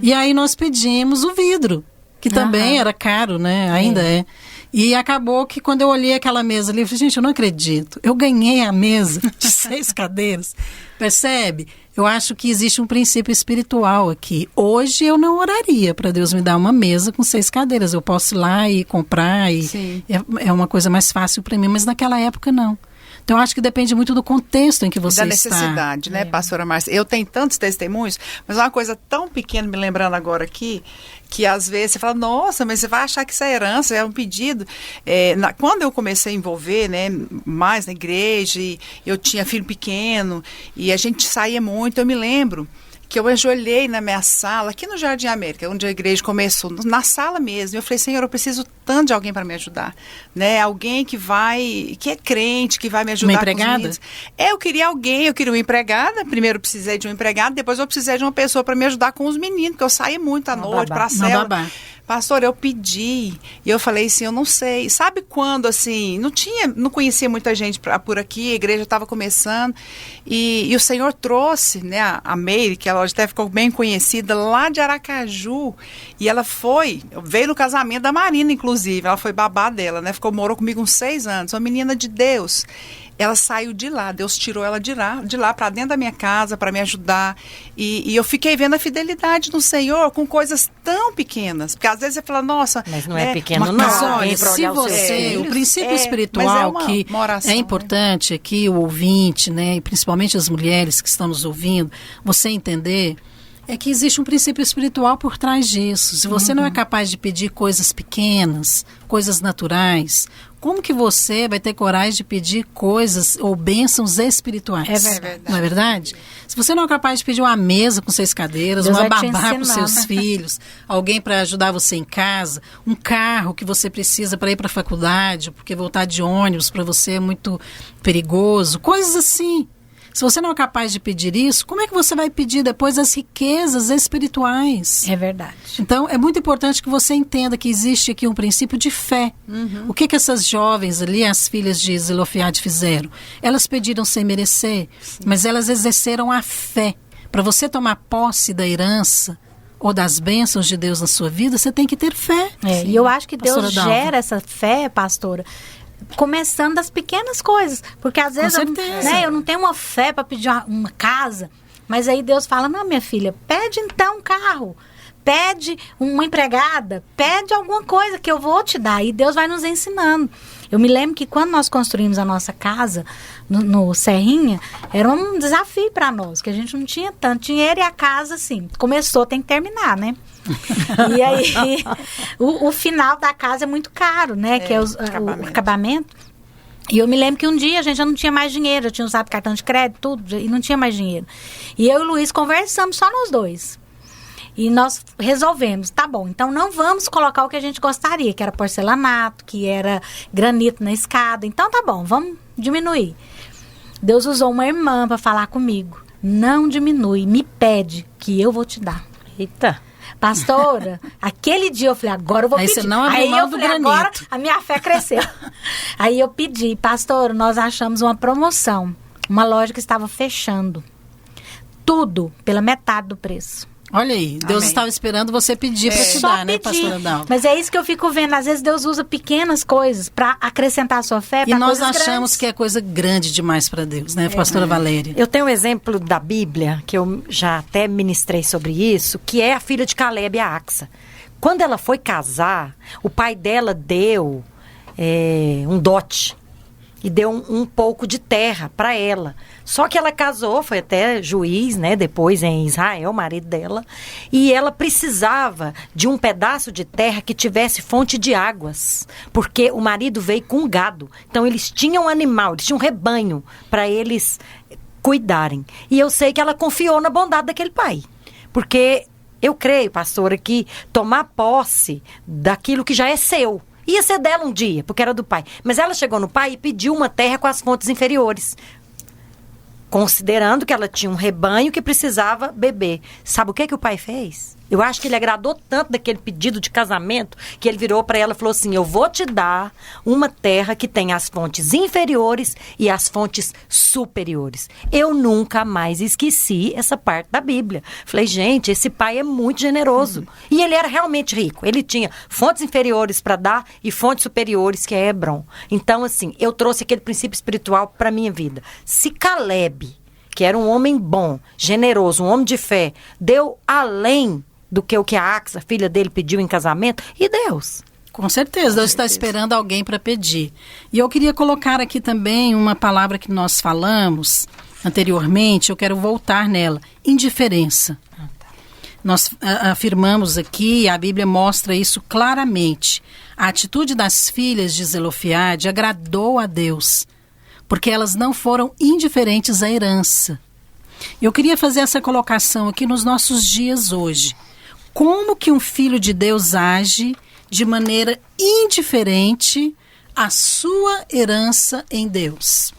A: E aí nós pedimos o vidro, que também era caro, né? Ainda é. E acabou que quando eu olhei aquela mesa ali, eu falei, gente, eu não acredito. Eu ganhei a mesa de 6 cadeiras. Percebe? Eu acho que existe um princípio espiritual aqui. Hoje eu não oraria para Deus me dar uma mesa com 6 cadeiras. Eu posso ir lá e comprar. É uma coisa mais fácil para mim, mas naquela época não. Então, eu acho que depende muito do contexto em que você está.
B: Da necessidade, né, pastora Márcia? Eu tenho tantos testemunhos, mas uma coisa tão pequena, me lembrando agora aqui, que às vezes você fala, nossa, mas você vai achar que isso é herança, é um pedido. Quando eu comecei a envolver, né, mais na igreja, e eu tinha filho pequeno, e a gente saía muito, eu me lembro que eu ajoelhei na minha sala, aqui no Jardim América, onde a igreja começou, na sala mesmo. Eu falei, Senhor, eu preciso tanto de alguém para me ajudar, né? Alguém que é crente, que vai me ajudar.
A: Uma empregada?
B: Com os eu queria uma empregada. Primeiro eu precisei de um empregado, depois eu precisei de uma pessoa para me ajudar com os meninos, porque eu saía muito à noite para a célula. Pastor, eu pedi, e eu falei assim, eu não sei. Sabe quando, assim, não conhecia muita gente por aqui, a igreja estava começando, e o Senhor trouxe, né, a Meire, que ela até ficou bem conhecida, lá de Aracaju, e ela veio no casamento da Marina, inclusive, ela foi babá dela, né, morou comigo uns 6 anos, uma menina de Deus. Ela saiu de lá, Deus tirou ela de lá para dentro da minha casa, para me ajudar. E eu fiquei vendo a fidelidade do Senhor com coisas tão pequenas. Porque às vezes você fala, nossa...
D: Mas não é pequeno, não.
A: Mas olha, se você... O princípio espiritual que oração, é importante aqui, o ouvinte, né, e principalmente as mulheres que estão nos ouvindo, você entender... É que existe um princípio espiritual por trás disso. Se você não é capaz de pedir coisas pequenas, coisas naturais, como que você vai ter coragem de pedir coisas ou bênçãos espirituais?
B: É verdade.
A: Não é verdade? Se você não é capaz de pedir uma mesa com 6 cadeiras, Deus uma babá para os seus filhos, alguém para ajudar você em casa, um carro que você precisa para ir para a faculdade, porque voltar de ônibus para você é muito perigoso, coisas assim. Se você não é capaz de pedir isso, como é que você vai pedir depois as riquezas espirituais?
C: É verdade.
A: Então, é muito importante que você entenda que existe aqui um princípio de fé. O que essas jovens ali, as filhas de Zelofiade, fizeram? Elas pediram sem merecer, mas elas exerceram a fé. Para você tomar posse da herança, ou das bênçãos de Deus na sua vida, você tem que ter fé.
C: E eu acho que
A: Pastora
C: Deus
A: Dalva.
C: gera essa fé, pastora, começando das pequenas coisas. Porque às vezes eu não tenho uma fé para pedir uma casa, mas aí Deus fala, não, minha filha, pede então um carro, pede uma empregada, pede alguma coisa que eu vou te dar. E Deus vai nos ensinando. Eu me lembro que quando nós construímos a nossa casa no Serrinha, era um desafio para nós, que a gente não tinha tanto dinheiro e a casa, assim, começou, tem que terminar, né? E aí, o final da casa é muito caro, né? Que é o acabamento. E eu me lembro que um dia a gente já não tinha mais dinheiro, já tinha usado cartão de crédito, tudo, e não tinha mais dinheiro. E eu e o Luiz conversamos, só nós dois. E nós resolvemos, tá bom, então não vamos colocar o que a gente gostaria, que era porcelanato, que era granito na escada. Então tá bom, vamos diminuir. Deus usou uma irmã para falar comigo. Não diminui, me pede que eu vou te dar.
D: Eita.
C: Pastora, aquele dia eu falei, agora eu vou pedir.
A: Você não abriu mão do granito.
C: Agora a minha fé cresceu. Aí eu pedi, pastor, nós achamos uma promoção. Uma loja que estava fechando. Tudo pela metade do preço.
A: Olha aí, Deus
B: Amém.
A: estava esperando você pedir para te dar, né, pastora Dalva?
C: Mas é isso que eu fico vendo. Às vezes Deus usa pequenas coisas para acrescentar a sua fé.
A: E nós achamos
C: grandes.
A: que é coisa grande demais para Deus, né, pastora Valéria?
D: Eu tenho um exemplo da Bíblia, que eu já até ministrei sobre isso, que é a filha de Caleb, a Axa. Quando ela foi casar, o pai dela deu um dote. E deu um pouco de terra para ela. Só que ela casou, foi até juiz, né? Depois em Israel, o marido dela. E ela precisava de um pedaço de terra que tivesse fonte de águas. Porque o marido veio com gado. Então eles tinham um animal, eles tinham um rebanho para eles cuidarem. E eu sei que ela confiou na bondade daquele pai. Porque eu creio, pastora, que tomar posse daquilo que já é seu. Ia ser dela um dia, porque era do pai. Mas ela chegou no pai e pediu uma terra com as fontes inferiores. Considerando que ela tinha um rebanho que precisava beber. Sabe o que o pai fez? Eu acho que ele agradou tanto daquele pedido de casamento que ele virou para ela e falou assim, eu vou te dar uma terra que tem as fontes inferiores e as fontes superiores. Eu nunca mais esqueci essa parte da Bíblia. Falei, gente, esse pai é muito generoso. E ele era realmente rico. Ele tinha fontes inferiores para dar e fontes superiores, que é Hebron. Então, assim, eu trouxe aquele princípio espiritual para minha vida. Se Caleb, que era um homem bom, generoso, um homem de fé, deu além do que o que a Axa, filha dele, pediu em casamento, e Deus.
A: Com certeza, Deus está esperando alguém para pedir. E eu queria colocar aqui também uma palavra que nós falamos anteriormente, eu quero voltar nela, indiferença. Nós afirmamos aqui, a Bíblia mostra isso claramente. A atitude das filhas de Zelofeade agradou a Deus, porque elas não foram indiferentes à herança. Eu queria fazer essa colocação aqui nos nossos dias hoje. Como que um filho de Deus age de maneira indiferente à sua herança em Deus?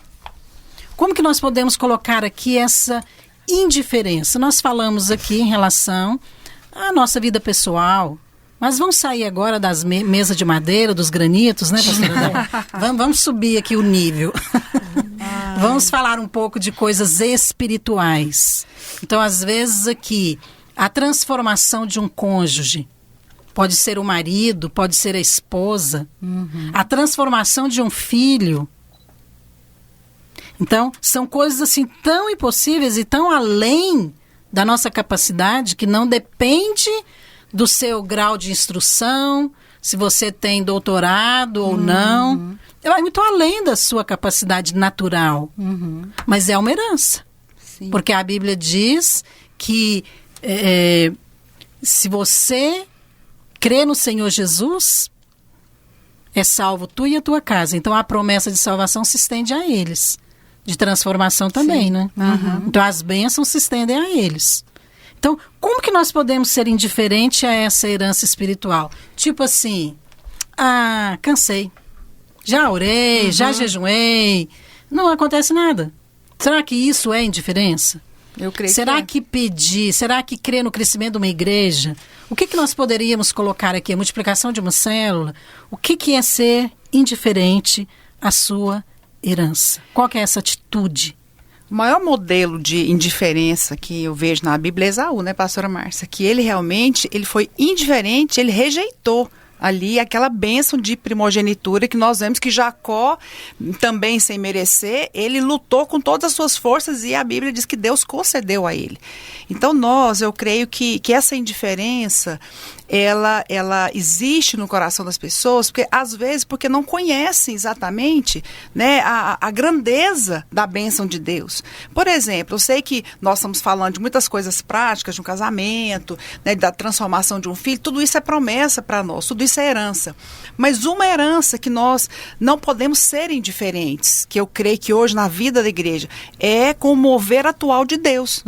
A: Como que nós podemos colocar aqui essa indiferença? Nós falamos aqui em relação à nossa vida pessoal, mas vamos sair agora das mesas de madeira, dos granitos, né, pastora? Vamos subir aqui o nível. Vamos falar um pouco de coisas espirituais. Então, às vezes aqui, a transformação de um cônjuge, pode ser o marido, pode ser a esposa, a transformação de um filho. Então, são coisas assim tão impossíveis e tão além da nossa capacidade, que não depende do seu grau de instrução, se você tem doutorado ou não. É muito além da sua capacidade natural. Mas é uma herança.
B: Sim.
A: Porque a Bíblia diz que se você crê no Senhor Jesus, é salvo tu e a tua casa. Então a promessa de salvação se estende a eles. De transformação também,
B: Sim.
A: né? Então as bênçãos se estendem a eles. Então, como que nós podemos ser indiferentes a essa herança espiritual? Tipo assim, cansei. Já orei, já jejuei. Não acontece nada. Será que isso é indiferença?
B: Eu creio
A: Será que pedir, será que crer no crescimento de uma igreja? O que nós poderíamos colocar aqui? A multiplicação de uma célula? O que é ser indiferente à sua herança? Qual que é essa atitude
B: O maior modelo de indiferença que eu vejo na Bíblia é Esaú, né, pastora Márcia? Que ele realmente, ele foi indiferente, ele rejeitou ali aquela bênção de primogenitura que nós vemos que Jacó, também sem merecer, ele lutou com todas as suas forças e a Bíblia diz que Deus concedeu a ele. Então eu creio que essa indiferença, ela existe no coração das pessoas, porque às vezes porque não conhecem exatamente, né, a grandeza da bênção de Deus. Por exemplo, eu sei que nós estamos falando de muitas coisas práticas, de um casamento, né, da transformação de um filho, tudo isso é promessa para nós, tudo isso é herança. Mas uma herança que nós não podemos ser indiferentes, que eu creio que hoje na vida da igreja, é com o mover atual de Deus.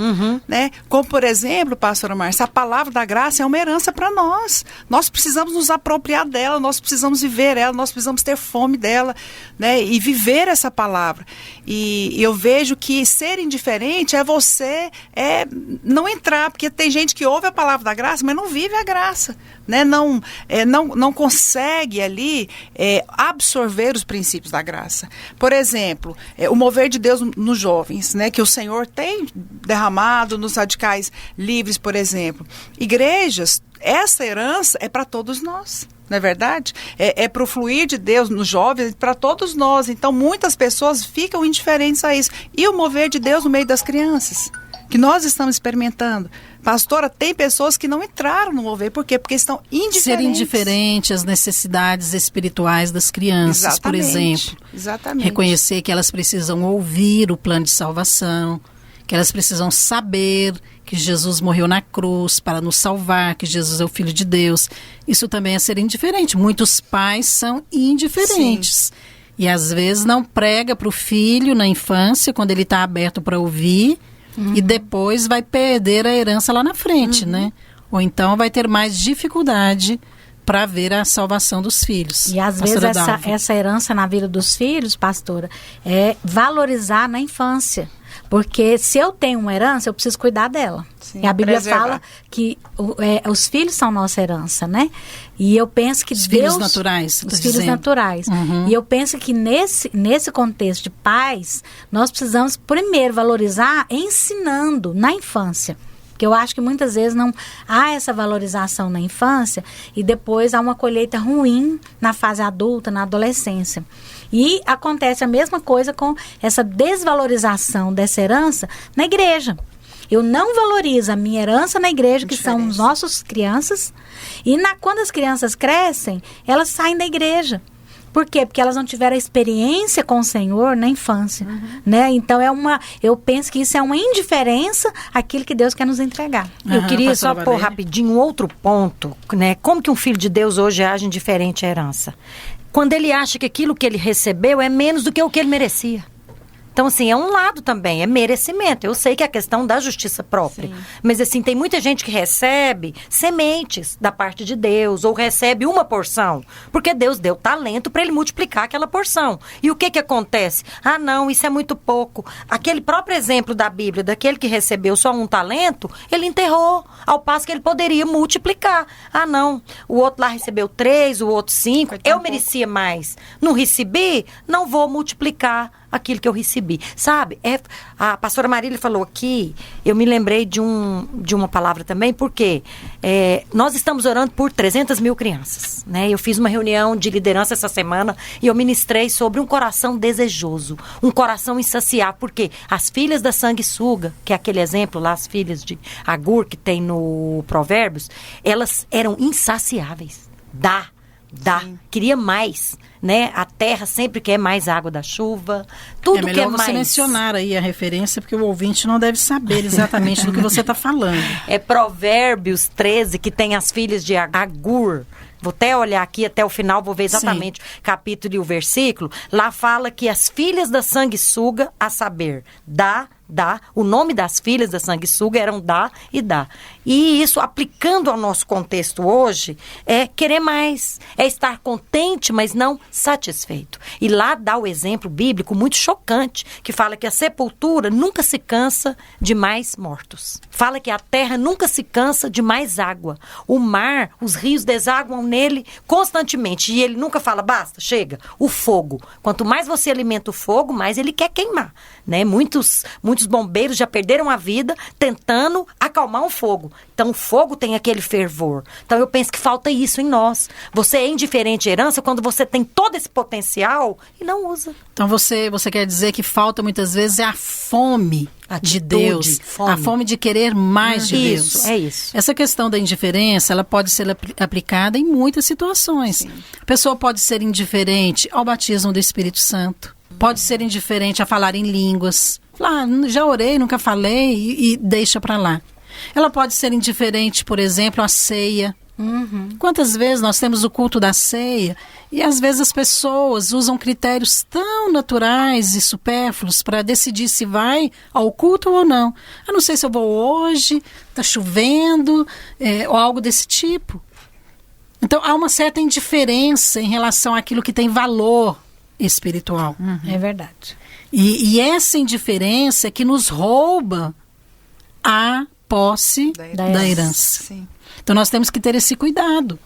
B: Né? Como, por exemplo, pastora Márcia, a palavra da graça é uma herança para nós. Nós precisamos nos apropriar dela, nós precisamos viver ela, nós precisamos ter fome dela, né? E viver essa palavra. E eu vejo que ser indiferente é você não entrar, porque tem gente que ouve a palavra da graça, mas não vive a graça, né? Não consegue ali absorver os princípios da graça. Por exemplo, o mover de Deus nos jovens, né? Que o Senhor tem derramado nos radicais livres, por exemplo. Igrejas, essa herança é para todos nós. Não é verdade? É para o fluir de Deus nos jovens, para todos nós. Então, muitas pessoas ficam indiferentes a isso. E o mover de Deus no meio das crianças, que nós estamos experimentando. Pastora, tem pessoas que não entraram no mover. Por quê? Porque estão indiferentes.
A: Ser indiferente às necessidades espirituais das crianças, exatamente, por exemplo.
B: Exatamente.
A: Reconhecer que elas precisam ouvir o plano de salvação, que elas precisam saber que Jesus morreu na cruz para nos salvar, que Jesus é o Filho de Deus. Isso também é ser indiferente. Muitos pais são indiferentes. Sim. E às vezes não prega para o filho na infância, quando ele está aberto para ouvir, e depois vai perder a herança lá na frente, né? Ou então vai ter mais dificuldade para ver a salvação dos filhos.
C: E às vezes essa herança na vida dos filhos, pastora, é valorizar na infância. Porque se eu tenho uma herança, eu preciso cuidar dela. Sim, e a Bíblia fala que os filhos são nossa herança, né? E eu penso que
A: os
C: Deus...
A: Filhos naturais.
C: Os filhos naturais. E eu penso que nesse contexto de pais, nós precisamos primeiro valorizar ensinando na infância. Porque eu acho que muitas vezes não há essa valorização na infância e depois há uma colheita ruim na fase adulta, na adolescência. E acontece a mesma coisa com essa desvalorização dessa herança na igreja. Eu não valorizo a minha herança na igreja, que são nossas crianças, e quando as crianças crescem, elas saem da igreja. Por quê? Porque elas não tiveram a experiência com o Senhor na infância, né? Então eu penso que isso é uma indiferença àquilo que Deus quer nos entregar.
D: Eu queria só pôr rapidinho um outro ponto, né? Como que um filho de Deus hoje age indiferente à herança? Quando ele acha que aquilo que ele recebeu é menos do que o que ele merecia. Então, assim, é um lado também, é merecimento. Eu sei que é a questão da justiça própria. Sim. Mas, assim, tem muita gente que recebe sementes da parte de Deus, ou recebe uma porção, porque Deus deu talento para ele multiplicar aquela porção. E o que acontece? Ah, não, isso é muito pouco. Aquele próprio exemplo da Bíblia, daquele que recebeu só um talento, ele enterrou, ao passo que ele poderia multiplicar. Ah, não, o outro lá recebeu 3, o outro 5, eu merecia mais. Não recebi, não vou multiplicar aquilo que eu recebi. Sabe, a pastora Marília falou aqui, eu me lembrei de uma palavra também, porque nós estamos orando por 300 mil crianças, né? Eu fiz uma reunião de liderança essa semana e eu ministrei sobre um coração desejoso, um coração insaciável, porque as filhas da sanguessuga, que é aquele exemplo lá, as filhas de Agur, que tem no Provérbios, elas eram insaciáveis. Sim. Queria mais, né? A terra sempre quer mais água da chuva, tudo quer mais. É melhor
A: você mencionar aí a referência, porque o ouvinte não deve saber exatamente do que você está falando.
D: É Provérbios 13, que tem as filhas de Agur. Vou até olhar aqui até o final, vou ver exatamente o capítulo e o versículo. Lá fala que as filhas da sanguessuga, a saber, o nome das filhas da sanguessuga eram Dá e Dá. E isso, aplicando ao nosso contexto hoje, é querer mais, é estar contente, mas não satisfeito. E lá dá o exemplo bíblico muito chocante, que fala que a sepultura nunca se cansa de mais mortos. Fala que a terra nunca se cansa de mais água. O mar, os rios desaguam nele constantemente. E ele nunca fala, basta, chega. O fogo. Quanto mais você alimenta o fogo, mais ele quer queimar. Né? Muitos bombeiros já perderam a vida tentando acalmar um fogo. Então, o fogo tem aquele fervor. Então, eu penso que falta isso em nós. Você é indiferente à herança quando você tem todo esse potencial e não usa.
A: Então, você quer dizer que falta muitas vezes é a fome de Deus. A fome de querer mais de Deus.
D: Isso, é isso.
A: Essa questão da indiferença, ela pode ser aplicada em muitas situações. Sim. A pessoa pode ser indiferente ao batismo do Espírito Santo. Pode ser indiferente a falar em línguas. Já orei, nunca falei e deixa pra lá. Ela pode ser indiferente, por exemplo, à ceia. Uhum. Quantas vezes nós temos o culto da ceia e às vezes as pessoas usam critérios tão naturais e supérfluos para decidir se vai ao culto ou não. Eu não sei se eu vou hoje, está chovendo, ou algo desse tipo. Então há uma certa indiferença em relação àquilo que tem valor espiritual.
C: Uhum. É verdade.
A: E essa indiferença é que nos rouba a posse da herança.
B: Sim.
A: Então nós temos que ter esse cuidado.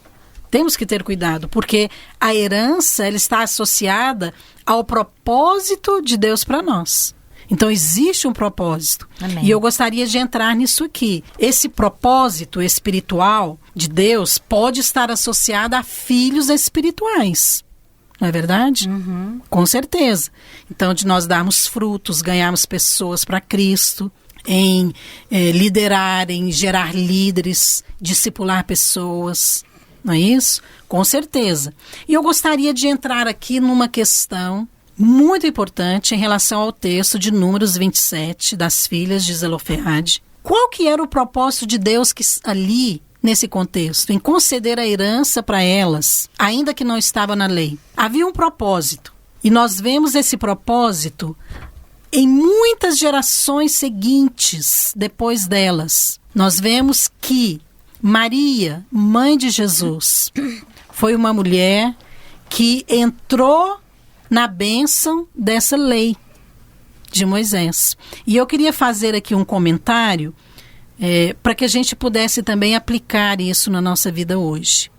A: Temos que ter cuidado, porque a herança ela está associada ao propósito de Deus para nós. Então existe um propósito.
C: Amém.
A: E eu gostaria de entrar nisso aqui. Esse propósito espiritual de Deus pode estar associado a filhos espirituais. Não é verdade?
C: Uhum.
A: Com certeza. Então, de nós darmos frutos, ganharmos pessoas para Cristo, em liderar, em gerar líderes, discipular pessoas, não é isso? Com certeza. E eu gostaria de entrar aqui numa questão muito importante em relação ao texto de Números 27, das filhas de Zelofehade. Qual que era o propósito de Deus que ali, nesse contexto, em conceder a herança para elas, ainda que não estava na lei? Havia um propósito. E nós vemos esse propósito em muitas gerações seguintes, depois delas. Nós vemos que Maria, mãe de Jesus, foi uma mulher que entrou na bênção dessa lei de Moisés. E eu queria fazer aqui um comentário para que a gente pudesse também aplicar isso na nossa vida hoje,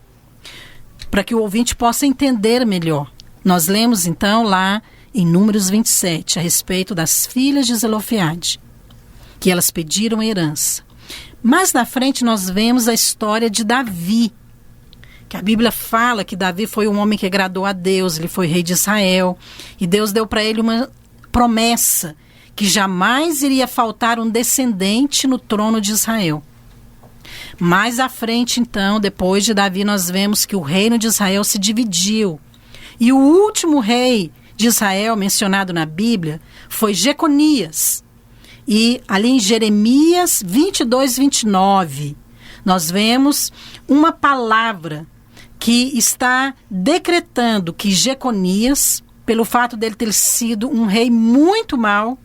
A: para que o ouvinte possa entender melhor. Nós lemos então lá em Números 27, a respeito das filhas de Zelofehade, que elas pediram a herança. Mais na frente nós vemos a história de Davi, que a Bíblia fala que Davi foi um homem que agradou a Deus, ele foi rei de Israel, e Deus deu para ele uma promessa, que jamais iria faltar um descendente no trono de Israel. Mais à frente, então, depois de Davi, nós vemos que o reino de Israel se dividiu, e o último rei de Israel, mencionado na Bíblia, foi Jeconias. E ali em Jeremias 22, 29, nós vemos uma palavra que está decretando que Jeconias, pelo fato dele ter sido um rei muito mau,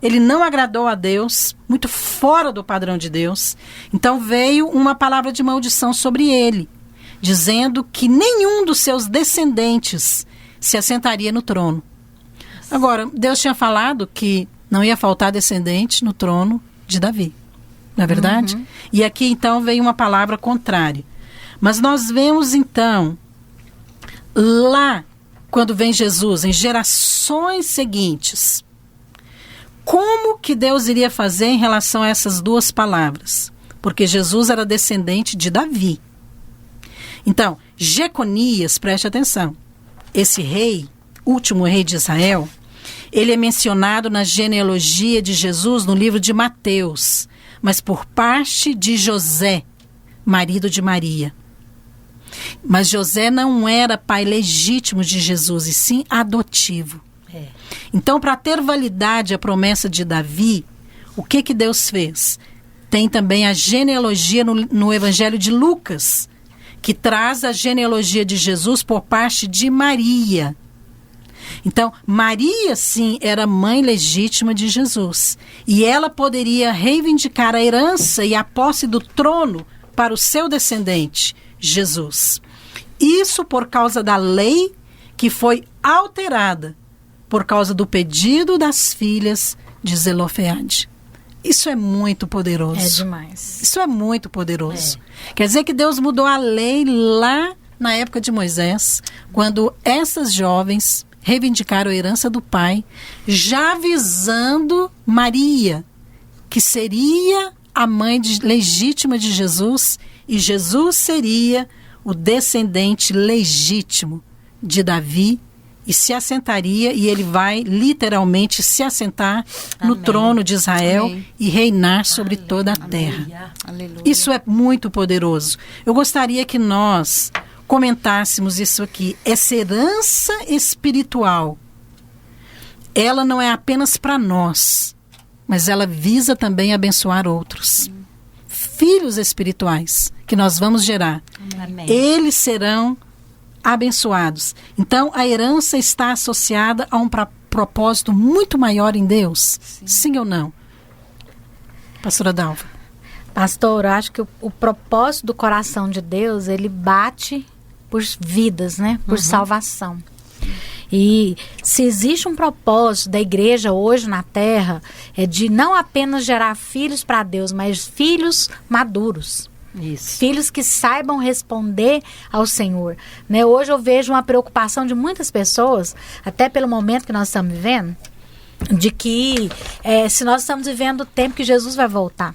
A: ele não agradou a Deus, muito fora do padrão de Deus, então veio uma palavra de maldição sobre ele, dizendo que nenhum dos seus descendentes se assentaria no trono. Agora, Deus tinha falado que não ia faltar descendente no trono de Davi. Não é verdade? Uhum. E aqui, então, veio uma palavra contrária. Mas nós vemos, então, lá, quando vem Jesus, em gerações seguintes, como que Deus iria fazer em relação a essas duas palavras? Porque Jesus era descendente de Davi. Então, Jeconias, preste atenção, esse rei, último rei de Israel, ele é mencionado na genealogia de Jesus no livro de Mateus, mas por parte de José, marido de Maria. Mas José não era pai legítimo de Jesus, e sim adotivo. Então, para ter validade a promessa de Davi, o que Deus fez? Tem também a genealogia no Evangelho de Lucas, que traz a genealogia de Jesus por parte de Maria. Então, Maria, sim, era mãe legítima de Jesus. E ela poderia reivindicar a herança e a posse do trono para o seu descendente, Jesus. Isso por causa da lei que foi alterada por causa do pedido das filhas de Zelofeade. Isso é muito poderoso.
C: É demais.
A: Isso é muito poderoso. Quer dizer que Deus mudou a lei lá na época de Moisés, quando essas jovens reivindicaram a herança do pai, já avisando Maria, que seria a mãe legítima de Jesus, e Jesus seria o descendente legítimo de Davi, e se assentaria, e ele vai literalmente se assentar no trono de Israel e reinar sobre toda a terra.
B: Aleluia.
A: Isso é muito poderoso. Eu gostaria que nós comentássemos isso aqui. Essa herança espiritual, ela não é apenas para nós, mas ela visa também abençoar outros. Filhos espirituais que nós vamos gerar.
D: Amém.
A: Eles serão abençoados. Então, a herança está associada a um propósito muito maior em Deus? Sim ou não? Pastora Dalva.
C: Pastor, eu acho que o propósito do coração de Deus, ele bate por vidas, né? Por salvação. E se existe um propósito da igreja hoje na terra, é de não apenas gerar filhos para Deus, mas filhos maduros.
D: Isso.
C: Filhos que saibam responder ao Senhor, né? Hoje eu vejo uma preocupação de muitas pessoas, até pelo momento que nós estamos vivendo, de que se nós estamos vivendo o tempo que Jesus vai voltar.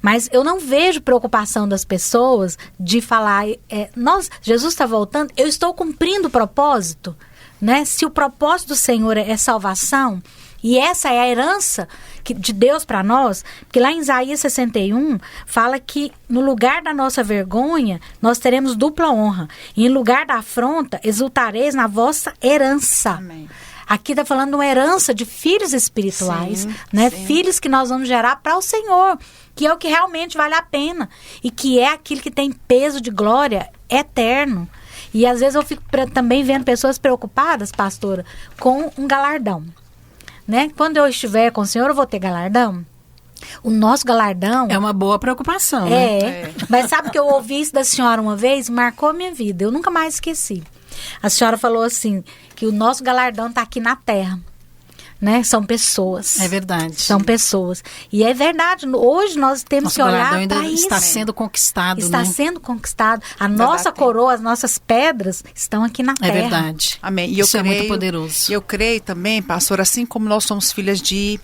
C: Mas eu não vejo preocupação das pessoas de falar, Jesus está voltando, eu estou cumprindo o propósito, né? Se o propósito do Senhor é salvação, e essa é a herança de Deus para nós, porque lá em Isaías 61 fala que no lugar da nossa vergonha nós teremos dupla honra, e em lugar da afronta exultareis na vossa herança.
B: Amém.
C: Aqui está falando de uma herança de filhos espirituais, né? Filhos que nós vamos gerar para o Senhor, que é o que realmente vale a pena e que é aquilo que tem peso de glória eterno. E às vezes eu fico também vendo pessoas preocupadas, pastora, com um galardão. Né? Quando eu estiver com o Senhor, eu vou ter galardão? O nosso galardão...
A: É uma boa preocupação, né?
C: Mas sabe que eu ouvi isso da senhora uma vez? Marcou a minha vida. Eu nunca mais esqueci. A senhora falou assim, que o nosso galardão está aqui na terra. Né? São pessoas.
A: É verdade.
C: São pessoas. E é verdade. Hoje nós temos que olhar para isso.
A: Ainda está sendo conquistado,
C: Está
A: né?
C: sendo conquistado. A nossa coroa, as nossas pedras estão aqui na terra.
A: É verdade.
B: Amém. E
A: Isso
B: eu creio,
A: é muito poderoso.
B: E eu creio também, pastor, assim como nós somos filhas de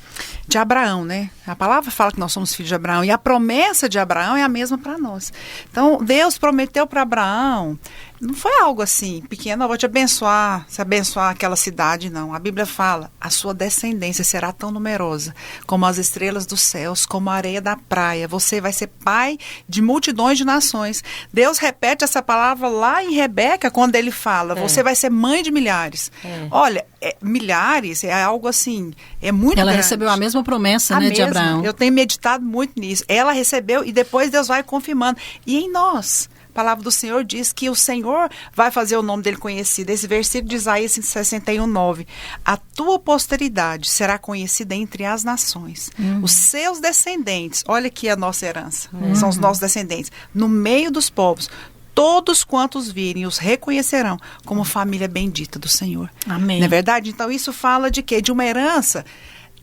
B: Abraão, né? A palavra fala que nós somos filhos de Abraão. E a promessa de Abraão é a mesma para nós. Então, Deus prometeu para Abraão... Não foi algo assim, pequeno, eu vou te abençoar, se abençoar aquela cidade, não. A Bíblia fala, a sua descendência será tão numerosa como as estrelas dos céus, como a areia da praia. Você vai ser pai de multidões de nações. Deus repete essa palavra lá em Rebeca, quando ele fala, você vai ser mãe de milhares. Olha, milhares é algo assim, é muito grande.
A: Ela recebeu a mesma promessa, né, de Abraão.
B: Eu tenho meditado muito nisso. Ela recebeu e depois Deus vai confirmando. E em nós... A palavra do Senhor diz que o Senhor vai fazer o nome dele conhecido. Esse versículo de Isaías 61:9. A tua posteridade será conhecida entre as nações. Os seus descendentes, olha aqui a nossa herança, são os nossos descendentes. No meio dos povos, todos quantos virem os reconhecerão como família bendita do Senhor.
A: Amém.
B: Não é verdade? Então isso fala de quê? De uma herança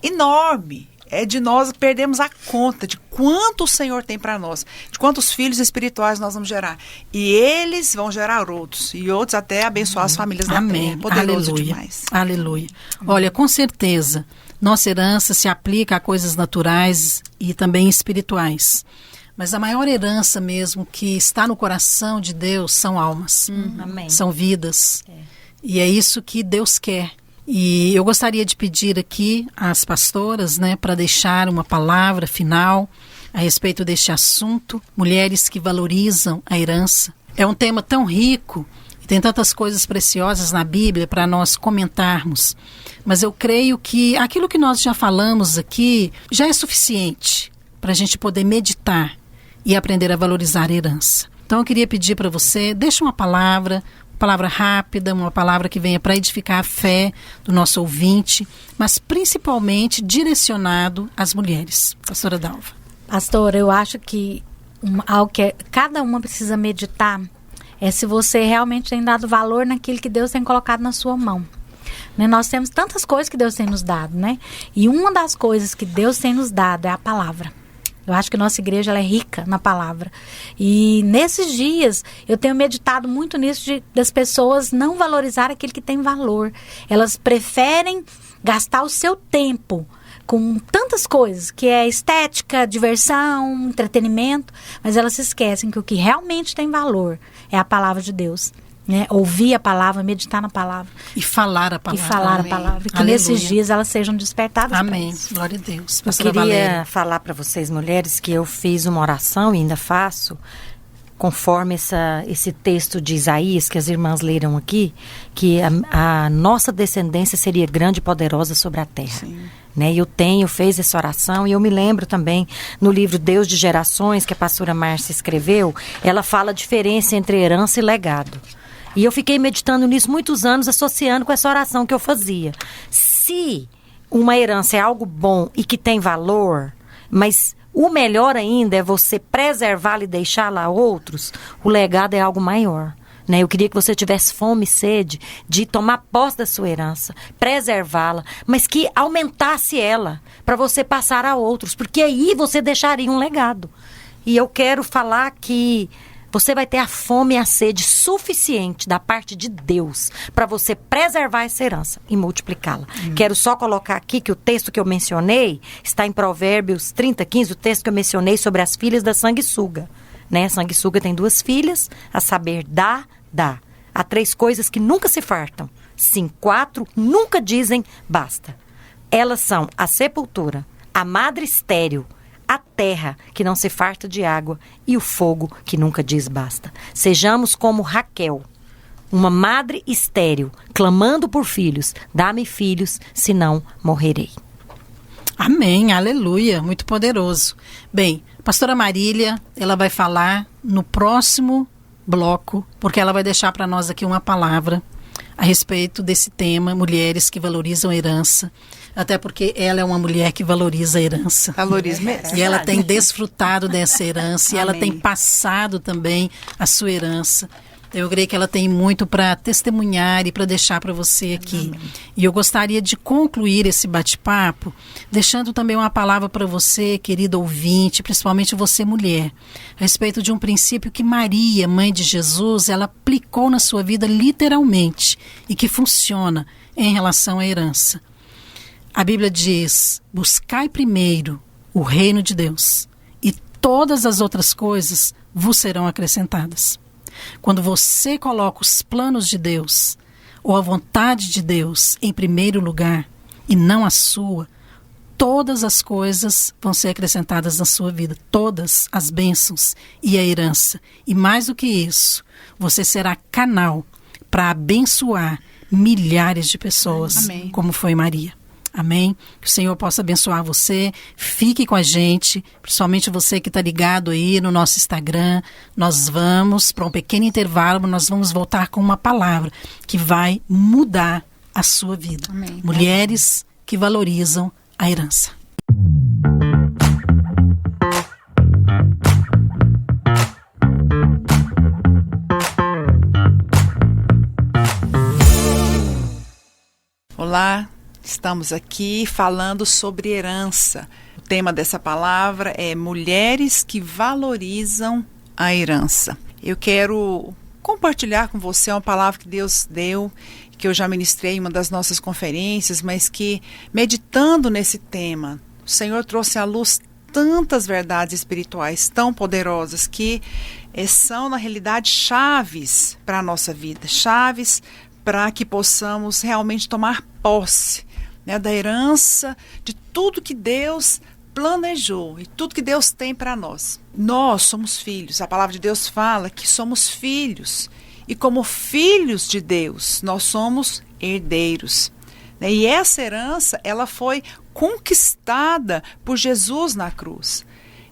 B: enorme. É de nós perdermos a conta de quanto o Senhor tem para nós, de quantos filhos espirituais nós vamos gerar. E eles vão gerar outros, e outros até abençoar as famílias da
A: Amém.
B: terra. Poderoso
A: Aleluia.
B: demais.
A: Aleluia. Olha, com certeza, nossa herança se aplica a coisas naturais e também espirituais. Mas a maior herança mesmo que está no coração de Deus são almas,
D: Amém.
A: são vidas. E é isso que Deus quer. E eu gostaria de pedir aqui às pastoras, né, para deixar uma palavra final a respeito deste assunto, mulheres que valorizam a herança. É um tema tão rico e tem tantas coisas preciosas na Bíblia para nós comentarmos, mas eu creio que aquilo que nós já falamos aqui já é suficiente para a gente poder meditar e aprender a valorizar a herança. Então eu queria pedir para você, deixe uma palavra palavra rápida, uma palavra que venha para edificar a fé do nosso ouvinte, mas principalmente direcionado às mulheres. Pastora Dalva.
C: Pastora, eu acho que algo que cada uma precisa meditar é se você realmente tem dado valor naquilo que Deus tem colocado na sua mão. Né? Nós temos tantas coisas que Deus tem nos dado, né? E uma das coisas que Deus tem nos dado é a palavra. Eu acho que nossa igreja ela é rica na palavra. E nesses dias eu tenho meditado muito nisso das pessoas não valorizar aquilo que tem valor. Elas preferem gastar o seu tempo com tantas coisas, que é estética, diversão, entretenimento, mas elas se esquecem que o que realmente tem valor é a palavra de Deus. Né? Ouvir a palavra, meditar na palavra.
A: E falar a palavra.
C: E falar
A: Amém.
C: a palavra. Que
A: Aleluia.
C: nesses dias elas sejam despertadas.
A: Amém. Glória a Deus.
D: Eu queria falar para vocês, mulheres, que eu fiz uma oração e ainda faço, conforme esse texto de Isaías que as irmãs leram aqui, que a nossa descendência seria grande e poderosa sobre a terra. Né? Eu fiz essa oração e eu me lembro também no livro Deus de Gerações, que a pastora Márcia escreveu, ela fala a diferença entre herança e legado. E eu fiquei meditando nisso muitos anos, associando com essa oração que eu fazia. Se uma herança é algo bom e que tem valor, mas o melhor ainda é você preservá-la e deixá-la a outros, o legado é algo maior. Né? Eu queria que você tivesse fome e sede de tomar posse da sua herança, preservá-la, mas que aumentasse ela para você passar a outros, porque aí você deixaria um legado. E eu quero falar que você vai ter a fome e a sede suficiente da parte de Deus para você preservar essa herança e multiplicá-la. Quero só colocar aqui que o texto que eu mencionei está em Provérbios 30:15, o texto que eu mencionei sobre as filhas da sanguessuga. Né? A sanguessuga tem 2 filhas, a saber, dá. Há 3 coisas que nunca se fartam. Sim, 4 nunca dizem basta. Elas são a sepultura, a madre estéril, a terra que não se farta de água e o fogo que nunca diz basta. Sejamos como Raquel, uma madre estéril, clamando por filhos. Dá-me filhos, senão morrerei.
A: Amém, aleluia, muito poderoso. Bem, pastora Marília, ela vai falar no próximo bloco, porque ela vai deixar para nós aqui uma palavra a respeito desse tema, mulheres que valorizam a herança. Até porque ela é uma mulher que valoriza a herança.
B: Valoriza mesmo.
A: E ela tem desfrutado dessa herança. E ela
B: Amém.
A: tem passado também a sua herança. Então, eu creio que ela tem muito para testemunhar e para deixar para você aqui. Amém. E eu gostaria de concluir esse bate-papo deixando também uma palavra para você, querida ouvinte, principalmente você mulher, a respeito de um princípio que Maria, mãe de Jesus, ela aplicou na sua vida literalmente e que funciona em relação à herança. A Bíblia diz: buscai primeiro o reino de Deus e todas as outras coisas vos serão acrescentadas. Quando você coloca os planos de Deus ou a vontade de Deus em primeiro lugar e não a sua, todas as coisas vão ser acrescentadas na sua vida, todas as bênçãos e a herança. E mais do que isso, você será canal para abençoar milhares de pessoas,
B: Amém.
A: Como foi Maria. Amém? Que o Senhor possa abençoar você. Fique com a gente, principalmente você que está ligado aí no nosso Instagram. Nós vamos para um pequeno intervalo, nós vamos voltar com uma palavra que vai mudar a sua vida.
B: Amém.
A: Mulheres que valorizam a herança.
B: Olá. Estamos aqui falando sobre herança. O tema dessa palavra é mulheres que valorizam a herança. Eu quero compartilhar com você uma palavra que Deus deu, que eu já ministrei em uma das nossas conferências, mas que, meditando nesse tema, o Senhor trouxe à luz tantas verdades espirituais tão poderosas que são, na realidade, chaves para a nossa vida, chaves para que possamos realmente tomar posse, né, da herança, de tudo que Deus planejou e tudo que Deus tem para nós. Nós somos filhos. A palavra de Deus fala que somos filhos. E como filhos de Deus, nós somos herdeiros. Né? E essa herança, ela foi conquistada por Jesus na cruz.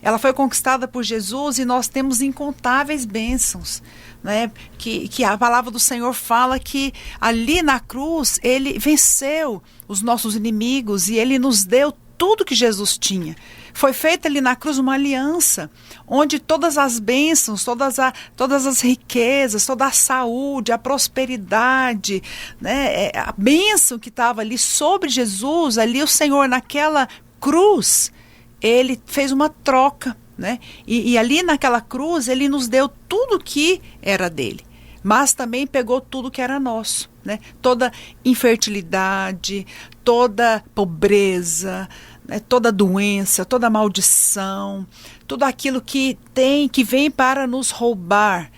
B: ela foi conquistada por Jesus e nós temos incontáveis bênçãos, né? Que a palavra do Senhor fala que ali na cruz ele venceu os nossos inimigos e ele nos deu tudo que Jesus tinha. Foi feita ali na cruz uma aliança, onde todas as bênçãos, todas as riquezas, toda a saúde, a prosperidade, né, a bênção que estava ali sobre Jesus, ali o Senhor naquela cruz, ele fez uma troca, né? E ali naquela cruz ele nos deu tudo que era dele, mas também pegou tudo que era nosso, né? Toda infertilidade, toda pobreza, né? Toda doença, toda maldição, tudo aquilo que vem para nos roubar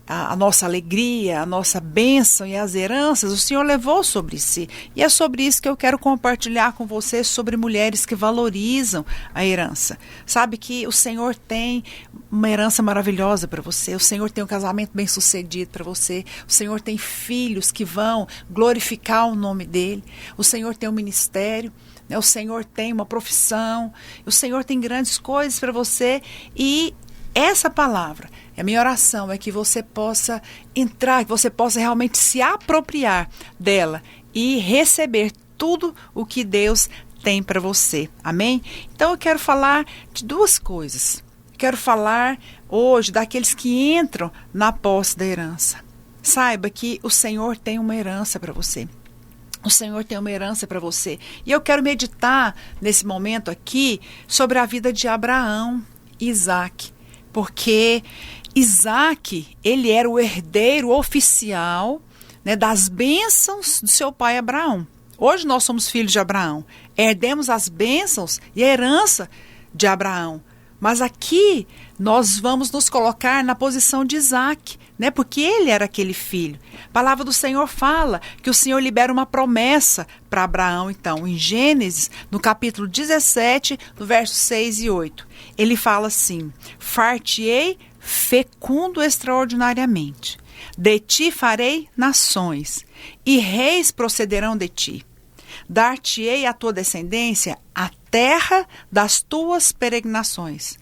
B: a nossa alegria, a nossa bênção e as heranças, o Senhor levou sobre si. E é sobre isso que eu quero compartilhar com vocês, sobre mulheres que valorizam a herança. Sabe que o Senhor tem uma herança maravilhosa para você, o Senhor tem um casamento bem sucedido para você, o Senhor tem filhos que vão glorificar o nome dEle, o Senhor tem um ministério, né? O Senhor tem uma profissão, o Senhor tem grandes coisas para você. E essa palavra, a minha oração é que você possa entrar, que você possa realmente se apropriar dela e receber tudo o que Deus tem para você. Amém? Então eu quero falar de duas coisas. Quero falar hoje daqueles que entram na posse da herança. Saiba que o Senhor tem uma herança para você. O Senhor tem uma herança para você. E eu quero meditar nesse momento aqui sobre a vida de Abraão e Isaac. Porque Isaac, ele era o herdeiro oficial, né, das bênçãos do seu pai Abraão. Hoje nós somos filhos de Abraão. Herdemos as bênçãos e a herança de Abraão. Mas aqui nós vamos nos colocar na posição de Isaac, né? Porque ele era aquele filho. A palavra do Senhor fala que o Senhor libera uma promessa para Abraão, então, em Gênesis, no capítulo 17, no verso 6 e 8. Ele fala assim: far-te-ei fecundo extraordinariamente, de ti farei nações, e reis procederão de ti. Dar-te-ei à tua descendência a terra das tuas peregrinações,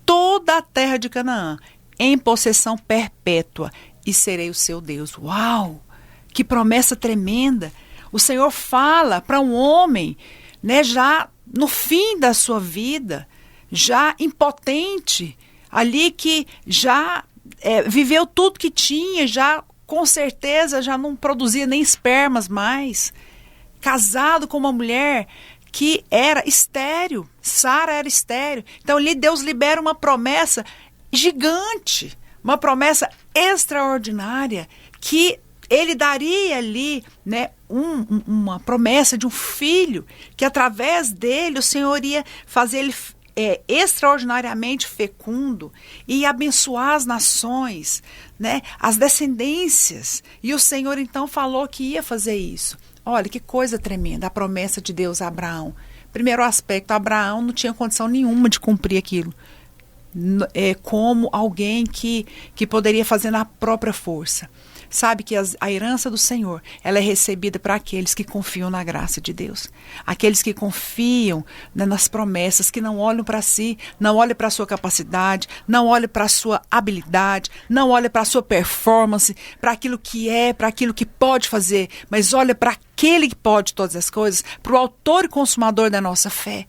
B: toda a terra de Canaã, em possessão perpétua, e serei o seu Deus. Uau! Que promessa tremenda! O Senhor fala para um homem, né, já no fim da sua vida, já impotente, ali que já viveu tudo que tinha, já com certeza já não produzia nem espermas mais, casado com uma mulher que era estéril, Sara era estéril. Então ali Deus libera uma promessa gigante, uma promessa extraordinária, que ele daria ali, né, uma promessa de um filho, que através dele o Senhor ia fazer ele extraordinariamente fecundo e abençoar as nações, né, as descendências. E o Senhor então falou que ia fazer isso. Olha que coisa tremenda, a promessa de Deus a Abraão. Primeiro aspecto, Abraão não tinha condição nenhuma de cumprir aquilo. Como alguém que poderia fazer na própria força. Sabe que a herança do Senhor, ela é recebida para aqueles que confiam na graça de Deus. Aqueles que confiam, né, nas promessas, que não olham para si, não olham para a sua capacidade, não olham para a sua habilidade, não olham para a sua performance, para aquilo que para aquilo que pode fazer, mas olha para aquele que pode todas as coisas, para o autor e consumador da nossa fé.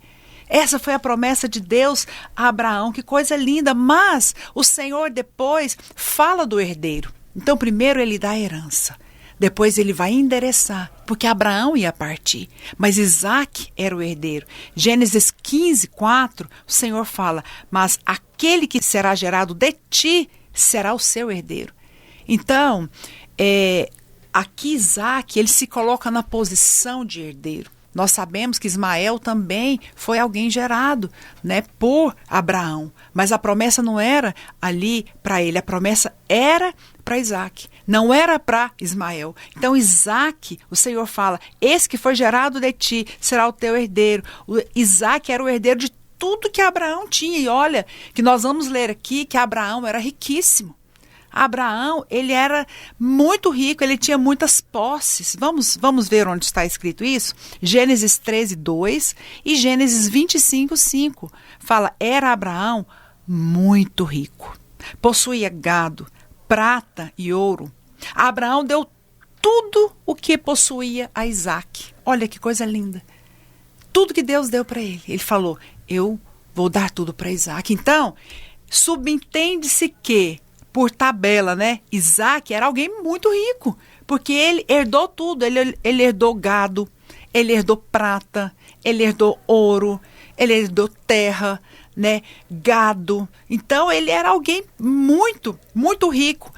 B: Essa foi a promessa de Deus a Abraão, que coisa linda, mas o Senhor depois fala do herdeiro. Então primeiro ele dá a herança, depois ele vai endereçar, porque Abraão ia partir, mas Isaac era o herdeiro. Gênesis 15, 4, o Senhor fala: mas aquele que será gerado de ti será o seu herdeiro. Então, aqui Isaac, ele se coloca na posição de herdeiro. Nós sabemos que Ismael também foi alguém gerado, né, por Abraão. Mas a promessa não era ali para ele, a promessa era para Isaac, não era para Ismael. Então Isaac, o Senhor fala: esse que foi gerado de ti será o teu herdeiro. Isaac era o herdeiro de tudo que Abraão tinha. E olha, que nós vamos ler aqui que Abraão era riquíssimo. Abraão, ele era muito rico, ele tinha muitas posses. Vamos ver onde está escrito isso? Gênesis 13, 2 e Gênesis 25, 5. Fala, era Abraão muito rico. Possuía gado, prata e ouro. Abraão deu tudo o que possuía a Isaac. Olha que coisa linda. Tudo que Deus deu para ele. Ele falou, eu vou dar tudo para Isaac. Então, subentende-se que, por tabela, né? Isaac era alguém muito rico, porque ele herdou tudo. Ele herdou gado, ele herdou prata, ele herdou ouro, ele herdou terra, né? Gado. Então, ele era alguém muito, muito rico.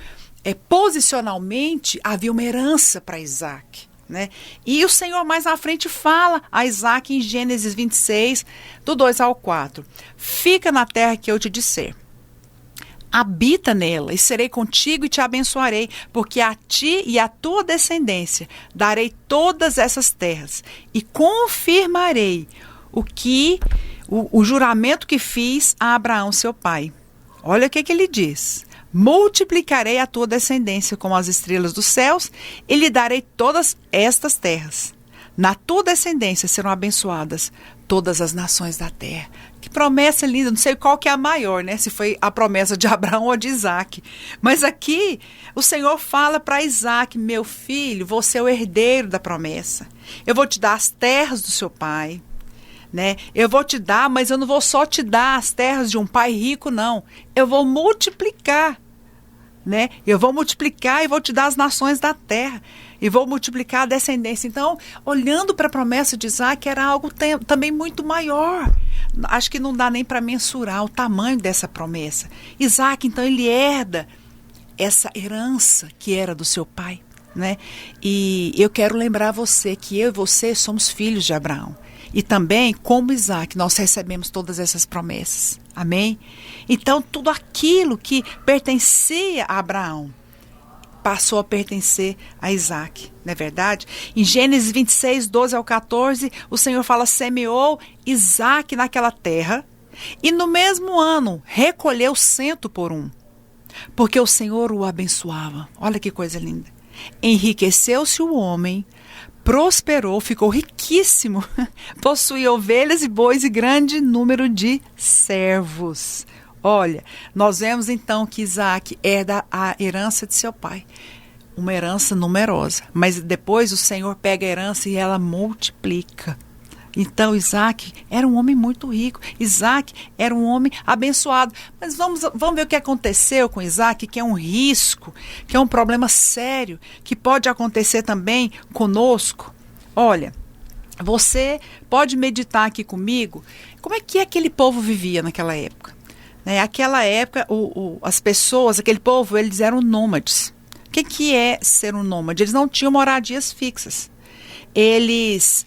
B: Posicionalmente, havia uma herança para Isaac, né? E o Senhor mais à frente fala a Isaac em Gênesis 26, do 2 ao 4. Fica na terra que eu te disser. Habita nela e serei contigo e te abençoarei, porque a ti e à tua descendência darei todas essas terras e confirmarei o juramento que fiz a Abraão, seu pai. Olha o que ele diz. Multiplicarei a tua descendência como as estrelas dos céus e lhe darei todas estas terras. Na tua descendência serão abençoadas todas as nações da terra. Que promessa linda, não sei qual que é a maior, né? Se foi a promessa de Abraão ou de Isaac. Mas aqui o Senhor fala para Isaac, meu filho, você é o herdeiro da promessa. Eu vou te dar as terras do seu pai, né? Eu vou te dar, mas eu não vou só te dar as terras de um pai rico, não. Eu vou multiplicar, né? Eu vou multiplicar e vou te dar as nações da terra. E vou multiplicar a descendência. Então, olhando para a promessa de Isaac, era algo também muito maior. Acho que não dá nem para mensurar o tamanho dessa promessa. Isaac, então, ele herda essa herança que era do seu pai, né? E eu quero lembrar você que eu e você somos filhos de Abraão. E também, como Isaac, nós recebemos todas essas promessas. Amém? Então, tudo aquilo que pertencia a Abraão passou a pertencer a Isaac, não é verdade? Em Gênesis 26, 12 ao 14, o Senhor fala, semeou Isaac naquela terra e no mesmo ano recolheu 100 por um, porque o Senhor o abençoava. Olha que coisa linda. Enriqueceu-se o homem, prosperou, ficou riquíssimo, possuía ovelhas e bois e grande número de servos. Olha, nós vemos então que Isaac herda a herança de seu pai, uma herança numerosa, mas depois o Senhor pega a herança e ela multiplica. Então Isaac era um homem muito rico, Isaac era um homem abençoado. Mas vamos ver o que aconteceu com Isaac, que é um risco, que é um problema sério, que pode acontecer também conosco. Olha, você pode meditar aqui comigo, como é que aquele povo vivia naquela época? Naquela época, as pessoas, aquele povo, eles eram nômades. O que é ser um nômade? Eles não tinham moradias fixas. Eles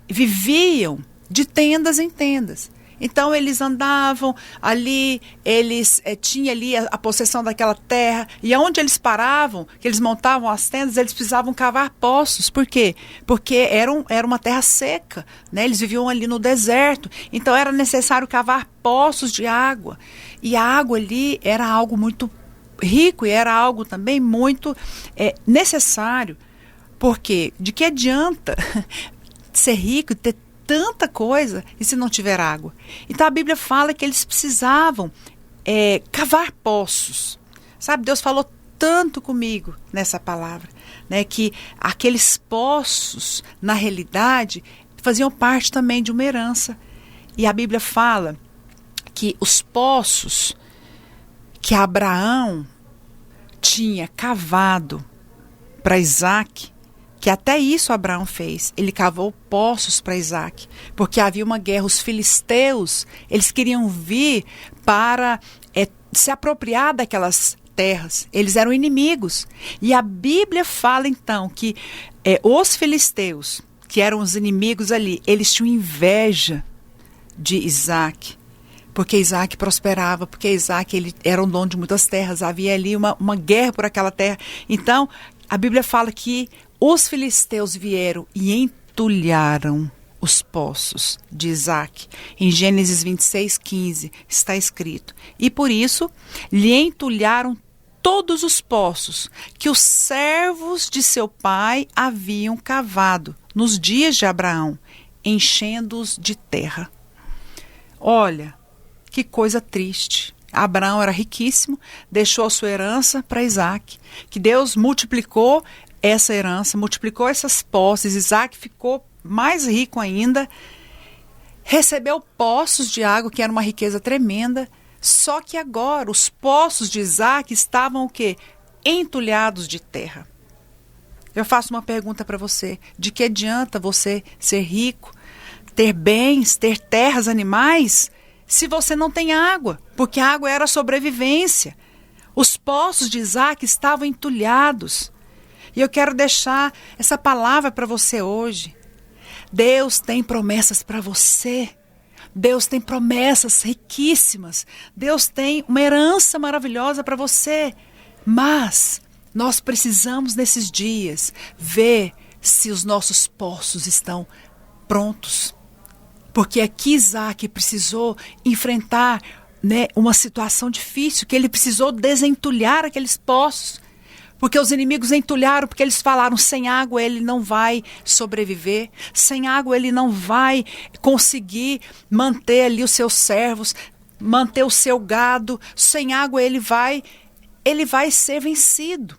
B: viviam de tendas em tendas. Então, eles andavam ali, eles tinham ali a possessão daquela terra. E aonde eles paravam, que eles montavam as tendas, eles precisavam cavar poços. Por quê? Porque era uma terra seca, né? Eles viviam ali no deserto. Então, era necessário cavar poços de água. E a água ali era algo muito rico e era algo também muito necessário. Porque de que adianta ser rico e ter tanta coisa e se não tiver água? Então a Bíblia fala que eles precisavam cavar poços. Sabe, Deus falou tanto comigo nessa palavra, né, que aqueles poços, na realidade, faziam parte também de uma herança. E a Bíblia fala que os poços que Abraão tinha cavado para Isaac, que até isso Abraão fez, ele cavou poços para Isaac, porque havia uma guerra, os filisteus, eles queriam vir para se apropriar daquelas terras, eles eram inimigos, e a Bíblia fala então que os filisteus, que eram os inimigos ali, eles tinham inveja de Isaac, porque Isaac prosperava, porque Isaac ele era o dono de muitas terras, havia ali uma guerra por aquela terra. Então, a Bíblia fala que os filisteus vieram e entulharam os poços de Isaac. Em Gênesis 26, 15 está escrito. E por isso lhe entulharam todos os poços que os servos de seu pai haviam cavado nos dias de Abraão, enchendo-os de terra. Olha, que coisa triste. Abraão era riquíssimo, deixou a sua herança para Isaac, que Deus multiplicou essa herança, multiplicou essas posses. Isaac ficou mais rico ainda, recebeu poços de água, que era uma riqueza tremenda. Só que agora os poços de Isaac estavam o quê? Entulhados de terra. Eu faço uma pergunta para você: de que adianta você ser rico, ter bens, ter terras, animais, se você não tem água? Porque a água era a sobrevivência. Os poços de Isaac estavam entulhados. E eu quero deixar essa palavra para você hoje. Deus tem promessas para você. Deus tem promessas riquíssimas. Deus tem uma herança maravilhosa para você. Mas nós precisamos, nesses dias, ver se os nossos poços estão prontos. Porque aqui Isaac precisou enfrentar, né, uma situação difícil, que ele precisou desentulhar aqueles poços. Porque os inimigos entulharam, porque eles falaram: sem água ele não vai sobreviver, sem água ele não vai conseguir manter ali os seus servos, manter o seu gado, sem água ele vai ser vencido.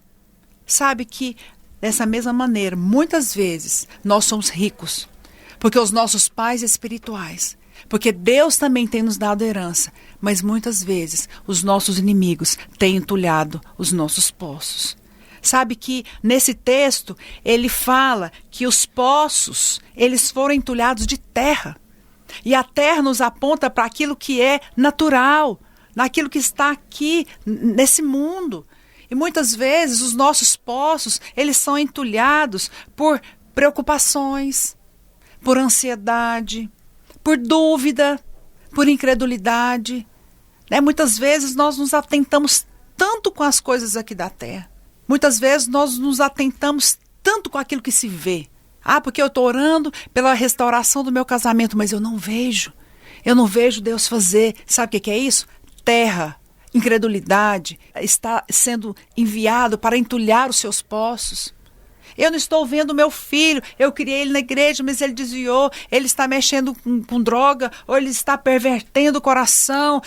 B: Sabe que, dessa mesma maneira, muitas vezes nós somos ricos, porque os nossos pais espirituais, porque Deus também tem nos dado herança, mas muitas vezes os nossos inimigos têm entulhado os nossos poços. Sabe que nesse texto ele fala que os poços, eles foram entulhados de terra. E a terra nos aponta para aquilo que é natural, naquilo que está aqui nesse mundo. E muitas vezes os nossos poços, eles são entulhados por preocupações, por ansiedade, por dúvida, por incredulidade. Muitas vezes nós nos atentamos tanto com as coisas aqui da terra. Muitas vezes nós nos atentamos tanto com aquilo que se vê. Porque eu estou orando pela restauração do meu casamento, mas eu não vejo Deus fazer. Sabe o que é isso? Terra, incredulidade, está sendo enviado para entulhar os seus poços. Eu não estou vendo meu filho, eu criei ele na igreja, mas ele desviou, ele está mexendo com droga, ou ele está pervertendo o coração.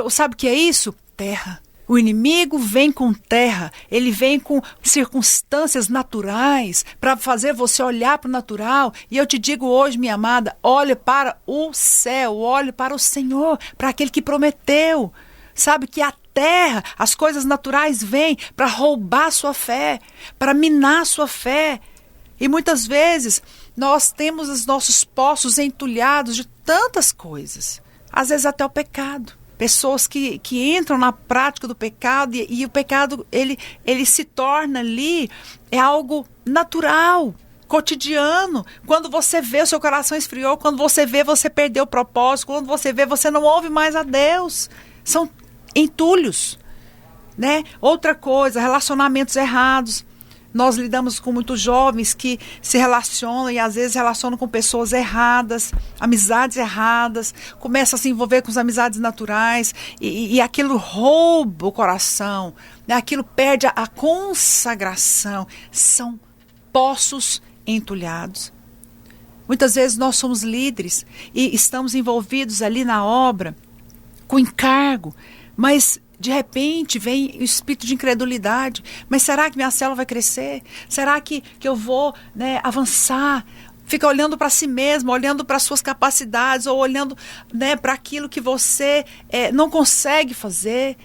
B: Sabe o que é isso? Terra. O inimigo vem com terra, ele vem com circunstâncias naturais para fazer você olhar para o natural. E eu te digo hoje, minha amada, olhe para o céu, olhe para o Senhor, para aquele que prometeu. Sabe que a terra, as coisas naturais vêm para roubar a sua fé, para minar a sua fé. E muitas vezes nós temos os nossos poços entulhados de tantas coisas, às vezes até o pecado. Pessoas que entram na prática do pecado e o pecado ele se torna ali, é algo natural, cotidiano. Quando você vê, o seu coração esfriou. Quando você vê, você perdeu o propósito. Quando você vê, você não ouve mais a Deus. São entulhos, né? Outra coisa, relacionamentos errados. Nós lidamos com muitos jovens que se relacionam e às vezes relacionam com pessoas erradas, amizades erradas, começam a se envolver com as amizades naturais e aquilo rouba o coração, né? Aquilo perde a consagração. São poços entulhados. Muitas vezes nós somos líderes e estamos envolvidos ali na obra com encargo, mas de repente vem o espírito de incredulidade. Mas será que minha célula vai crescer? Será que eu vou, né, avançar? Fica olhando para si mesmo, olhando para suas capacidades, ou olhando, né, para aquilo que você não consegue fazer.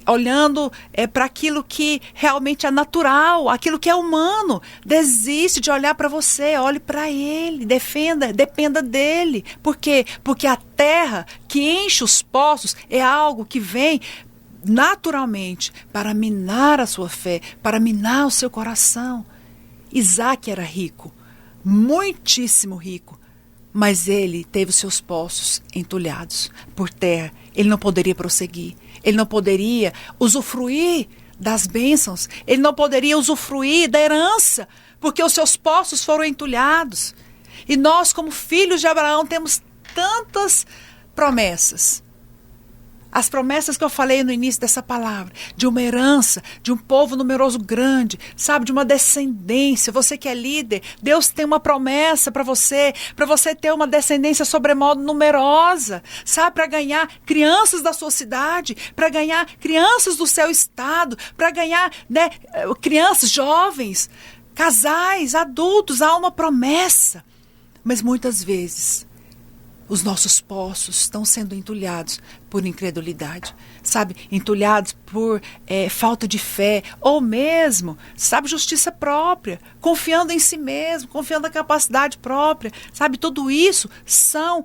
B: Olhando para aquilo que realmente é natural, aquilo que é humano. Desiste de olhar para você, olhe para Ele, dependa dEle. Por quê? Porque a terra que enche os poços é algo que vem naturalmente para minar a sua fé, para minar o seu coração. Isaac era rico, muitíssimo rico, mas ele teve os seus poços entulhados por terra. Ele não poderia prosseguir. Ele não poderia usufruir das bênçãos. Ele não poderia usufruir da herança, porque os seus poços foram entulhados. E nós, como filhos de Abraão, temos tantas promessas. As promessas que eu falei no início dessa palavra, de uma herança, de um povo numeroso grande, sabe, de uma descendência. Você que é líder, Deus tem uma promessa para você ter uma descendência sobremodo numerosa, sabe, para ganhar crianças da sua cidade, para ganhar crianças do seu estado, para ganhar, né, crianças, jovens, casais, adultos. Há uma promessa. Mas muitas vezes os nossos poços estão sendo entulhados por incredulidade, sabe? Entulhados por falta de fé, ou mesmo, sabe, justiça própria, confiando em si mesmo, confiando na capacidade própria, sabe? Tudo isso são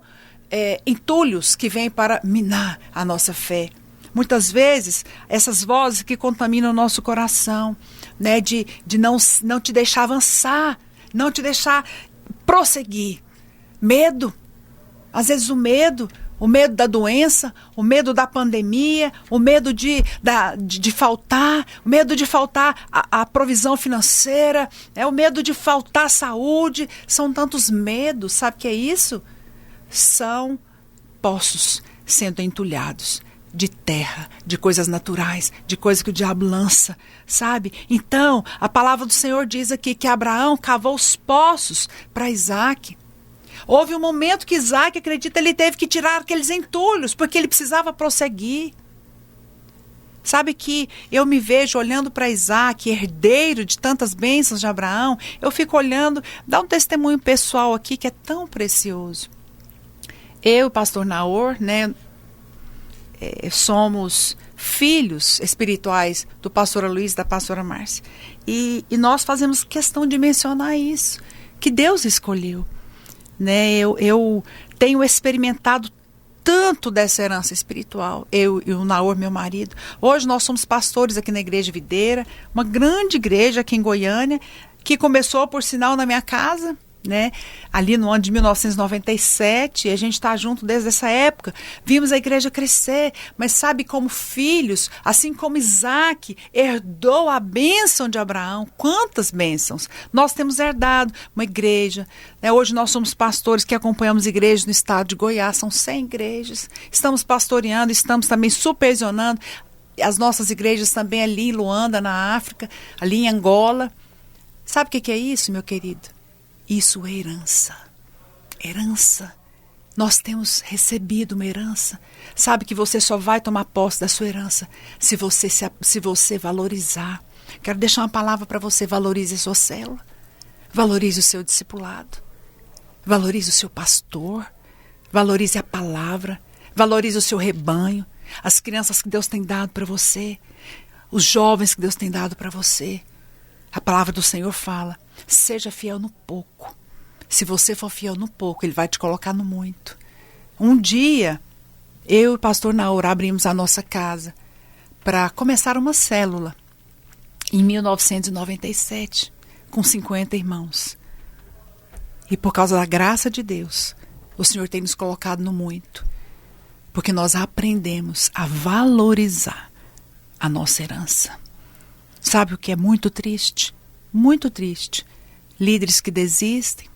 B: entulhos que vêm para minar a nossa fé. Muitas vezes, essas vozes que contaminam o nosso coração, né? De não te deixar avançar, não te deixar prosseguir. Medo. Às vezes o medo da doença, o medo da pandemia, o medo de faltar, o medo de faltar a provisão financeira, o medo de faltar saúde. São tantos medos, sabe o que é isso? São poços sendo entulhados de terra, de coisas naturais, de coisas que o diabo lança, sabe? Então, a palavra do Senhor diz aqui que Abraão cavou os poços para Isaac. Houve um momento que Isaac, acredita, ele teve que tirar aqueles entulhos, porque ele precisava prosseguir. Sabe que eu me vejo olhando para Isaac, herdeiro de tantas bênçãos de Abraão, eu fico olhando, dá um testemunho pessoal aqui que é tão precioso. Eu e o pastor Naor, né, somos filhos espirituais do pastor Luiz e da pastora Márcia. E nós fazemos questão de mencionar isso, que Deus escolheu. Né, eu tenho experimentado tanto dessa herança espiritual, eu e o Naor, meu marido. Hoje nós somos pastores aqui na Igreja Videira, uma grande igreja aqui em Goiânia, que começou, por sinal, na minha casa, né, ali no ano de 1997, e a gente está junto desde essa época. Vimos a igreja crescer, mas sabe, como filhos, assim como Isaac herdou a bênção de Abraão, quantas bênçãos nós temos herdado, uma igreja, né? Hoje nós somos pastores que acompanhamos igrejas no estado de Goiás, são 100 igrejas, estamos pastoreando, estamos também supervisionando as nossas igrejas também ali em Luanda, na África, ali em Angola. Sabe o que é isso, meu querido? Isso é herança. Herança. Nós temos recebido uma herança. Sabe que você só vai tomar posse da sua herança se você valorizar. Quero deixar uma palavra para você. Valorize a sua célula. Valorize o seu discipulado. Valorize o seu pastor. Valorize a palavra. Valorize o seu rebanho. As crianças que Deus tem dado para você. Os jovens que Deus tem dado para você. A palavra do Senhor fala: seja fiel no pouco. Se você for fiel no pouco, Ele vai te colocar no muito. Um dia, eu e o pastor Naor abrimos a nossa casa para começar uma célula. Em 1997, com 50 irmãos. E por causa da graça de Deus, o Senhor tem nos colocado no muito. Porque nós aprendemos a valorizar a nossa herança. Sabe o que é muito triste? Muito triste. Líderes que desistem,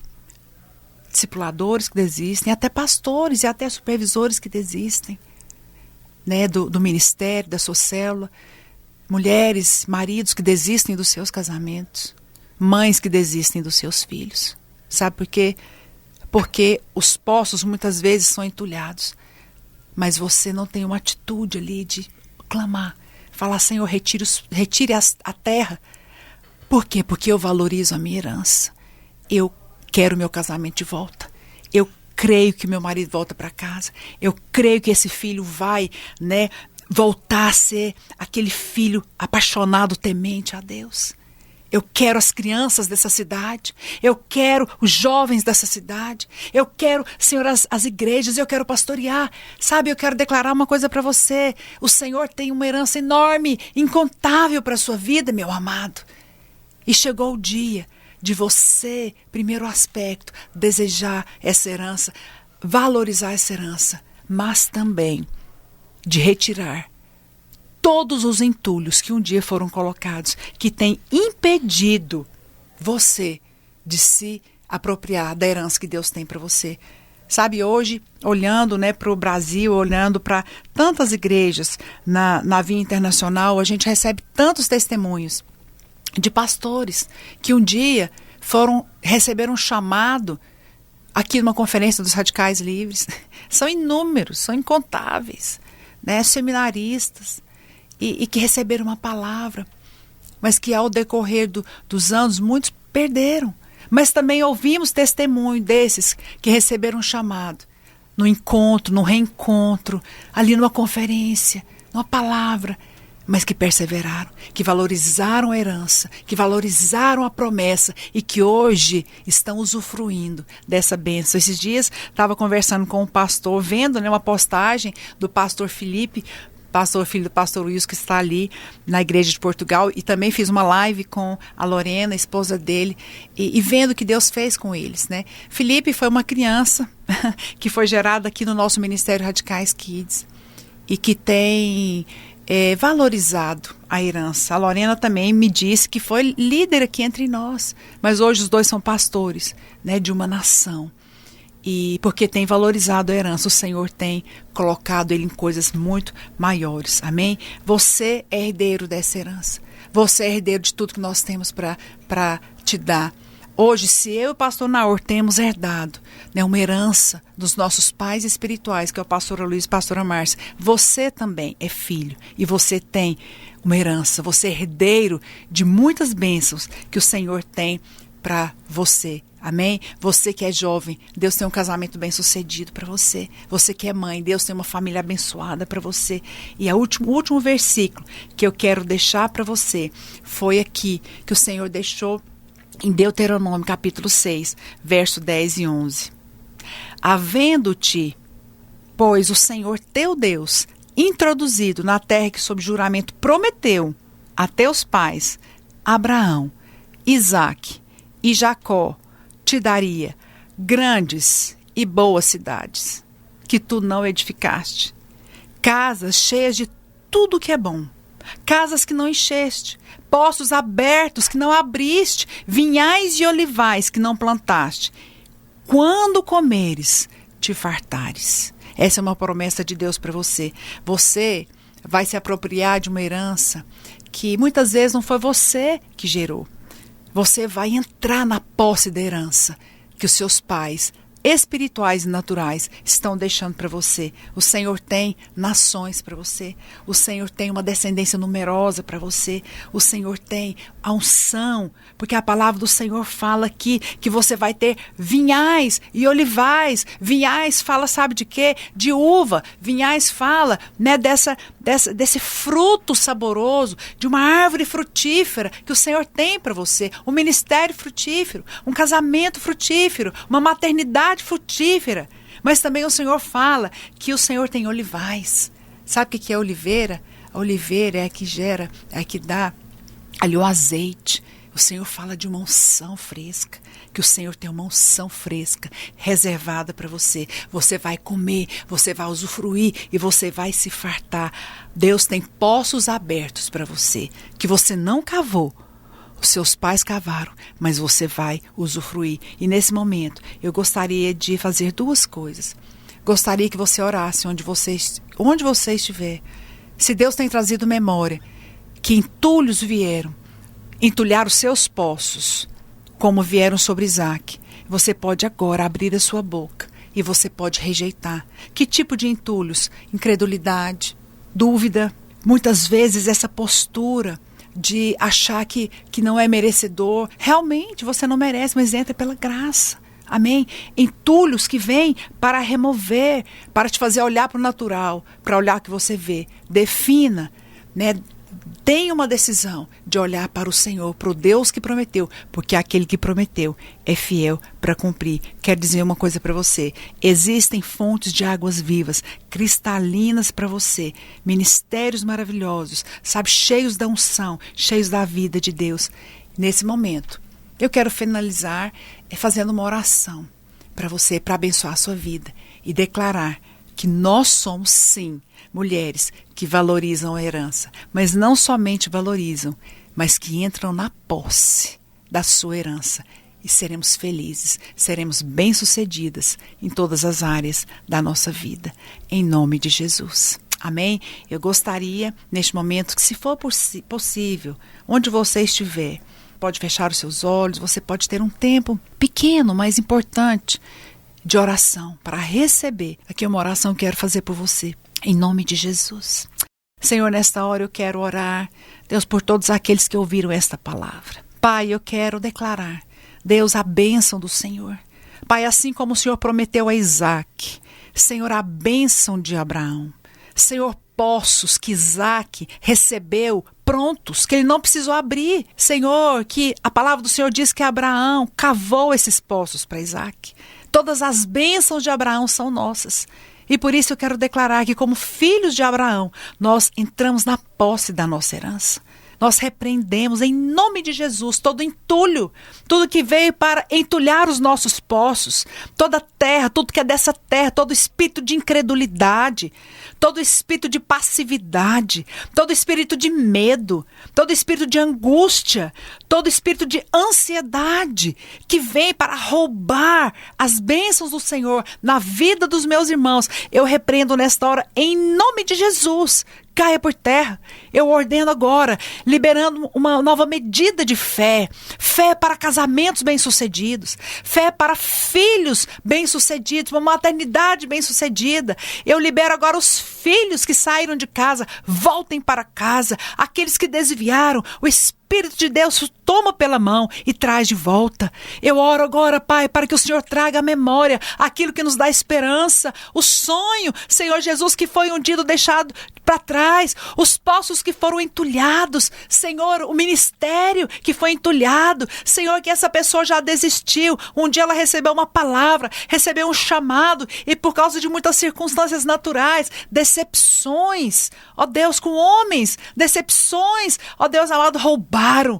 B: discipuladores que desistem, até pastores e até supervisores que desistem, né, do ministério, da sua célula. Mulheres, maridos que desistem dos seus casamentos. Mães que desistem dos seus filhos. Sabe por quê? Porque os poços muitas vezes são entulhados. Mas você não tem uma atitude ali de clamar. Falar: Senhor, retire a terra. Por quê? Porque eu valorizo a minha herança. Eu quero meu casamento de volta. Eu creio que meu marido volta para casa. Eu creio que esse filho vai, né, voltar a ser aquele filho apaixonado, temente a Deus. Eu quero as crianças dessa cidade. Eu quero os jovens dessa cidade. Eu quero, Senhor, as igrejas. Eu quero pastorear. Sabe, eu quero declarar uma coisa para você. O Senhor tem uma herança enorme, incontável para a sua vida, meu amado. E chegou o dia de você, primeiro aspecto, desejar essa herança, valorizar essa herança, mas também de retirar todos os entulhos que um dia foram colocados, que têm impedido você de se apropriar da herança que Deus tem para você. Sabe, hoje, olhando, né, para o Brasil, olhando para tantas igrejas na Via Internacional, a gente recebe tantos testemunhos de pastores que um dia receberam um chamado aqui numa conferência dos Radicais Livres. São inúmeros, são incontáveis, né, seminaristas, e que receberam uma palavra, mas que ao decorrer dos anos muitos perderam. Mas também ouvimos testemunho desses que receberam um chamado no encontro, no reencontro, ali numa conferência, numa palavra, mas que perseveraram, que valorizaram a herança, que valorizaram a promessa e que hoje estão usufruindo dessa bênção. Esses dias estava conversando com um pastor, vendo, né, uma postagem do pastor Felipe, pastor filho do pastor Wilson, que está ali na igreja de Portugal, e também fiz uma live com a Lorena, a esposa dele, e vendo o que Deus fez com eles, né? Felipe foi uma criança que foi gerada aqui no nosso Ministério Radicais Kids e que tem valorizado a herança. A Lorena também me disse que foi líder aqui entre nós, mas hoje os dois são pastores, né, de uma nação. E porque tem valorizado a herança, o Senhor tem colocado ele em coisas muito maiores, amém? Você é herdeiro dessa herança, você é herdeiro de tudo que nós temos para te dar. Hoje, se eu e o pastor Naor temos herdado, né, uma herança dos nossos pais espirituais, que é o pastor Luiz e a pastora Márcia, você também é filho e você tem uma herança, você é herdeiro de muitas bênçãos que o Senhor tem para você. Amém? Você que é jovem, Deus tem um casamento bem sucedido para você. Você que é mãe, Deus tem uma família abençoada para você. E o último versículo que eu quero deixar para você foi aqui, que o Senhor deixou em Deuteronômio capítulo 6, verso 10 e 11. Havendo-te, pois, o Senhor teu Deus introduzido na terra que sob juramento prometeu a teus pais, Abraão, Isaque e Jacó, te daria grandes e boas cidades, que tu não edificaste, casas cheias de tudo que é bom, casas que não encheste, poços abertos que não abriste, vinhais e olivais que não plantaste. Quando comeres, te fartares. Essa é uma promessa de Deus para você. Você vai se apropriar de uma herança que muitas vezes não foi você que gerou. Você vai entrar na posse da herança que os seus pais espirituais e naturais estão deixando para você. O Senhor tem nações para você. O Senhor tem uma descendência numerosa para você. O Senhor tem a unção, porque a palavra do Senhor fala aqui que você vai ter vinhais e olivais. Vinhais fala, sabe de quê? De uva. Vinhais fala, né, desse fruto saboroso, de uma árvore frutífera que o Senhor tem para você. Um ministério frutífero, um casamento frutífero, uma maternidade frutífera. Mas também o Senhor fala que o Senhor tem olivais. Sabe o que é oliveira? A oliveira é a que gera, é a que dá ali o azeite. O Senhor fala de uma unção fresca, que o Senhor tem uma unção fresca reservada para você. Você vai comer, você vai usufruir e você vai se fartar. Deus tem poços abertos para você, que você não cavou. Os seus pais cavaram, mas você vai usufruir. E nesse momento, eu gostaria de fazer duas coisas. Gostaria que você orasse onde você estiver. Se Deus tem trazido memória, que entulhos vieram, entulhar os seus poços, como vieram sobre Isaque, você pode agora abrir a sua boca e você pode rejeitar. Que tipo de entulhos? Incredulidade, dúvida, muitas vezes essa postura de achar que não é merecedor. Realmente você não merece, mas entra pela graça. Amém? Entulhos que vêm para remover, para te fazer olhar para o natural, para olhar o que você vê. Defina, né? Tenha uma decisão de olhar para o Senhor, para o Deus que prometeu, porque aquele que prometeu é fiel para cumprir. Quero dizer uma coisa para você: existem fontes de águas vivas, cristalinas para você, ministérios maravilhosos, sabe, cheios da unção, cheios da vida de Deus. Nesse momento, eu quero finalizar fazendo uma oração para você, para abençoar a sua vida e declarar que nós somos, sim, mulheres que valorizam a herança, mas não somente valorizam, mas que entram na posse da sua herança e seremos felizes, seremos bem-sucedidas em todas as áreas da nossa vida, em nome de Jesus. Amém? Eu gostaria, neste momento, que se for possível, onde você estiver, pode fechar os seus olhos, você pode ter um tempo pequeno, mas importante, de oração, para receber aqui uma oração que eu quero fazer por você, em nome de Jesus. Senhor, nesta hora eu quero orar, Deus, por todos aqueles que ouviram esta palavra. Pai, eu quero declarar, Deus, a bênção do Senhor. Pai, assim como o Senhor prometeu a Isaac, Senhor, a bênção de Abraão. Senhor, poços que Isaac recebeu prontos, que ele não precisou abrir. Senhor, que a palavra do Senhor diz que Abraão cavou esses poços para Isaac. Todas as bênçãos de Abraão são nossas. E por isso eu quero declarar que, como filhos de Abraão, nós entramos na posse da nossa herança. Nós repreendemos em nome de Jesus todo entulho, tudo que veio para entulhar os nossos poços, toda terra, tudo que é dessa terra, todo espírito de incredulidade, todo espírito de passividade, todo espírito de medo, todo espírito de angústia, todo espírito de ansiedade que vem para roubar as bênçãos do Senhor na vida dos meus irmãos. Eu repreendo nesta hora em nome de Jesus. Caia por terra. Eu ordeno agora, liberando uma nova medida de fé. Fé para casamentos bem-sucedidos. Fé para filhos bem-sucedidos. Uma maternidade bem-sucedida. Eu libero agora os filhos que saíram de casa. Voltem para casa. Aqueles que desviaram. O Espírito de Deus toma pela mão e traz de volta. Eu oro agora, Pai, para que o Senhor traga à memória aquilo que nos dá esperança. O sonho, Senhor Jesus, que foi um dia deixado para trás, os poços que foram entulhados, Senhor, o ministério que foi entulhado, Senhor, que essa pessoa já desistiu, um dia ela recebeu uma palavra, recebeu um chamado e por causa de muitas circunstâncias naturais, decepções, ó Deus, com homens, decepções, ó Deus amado, roubaram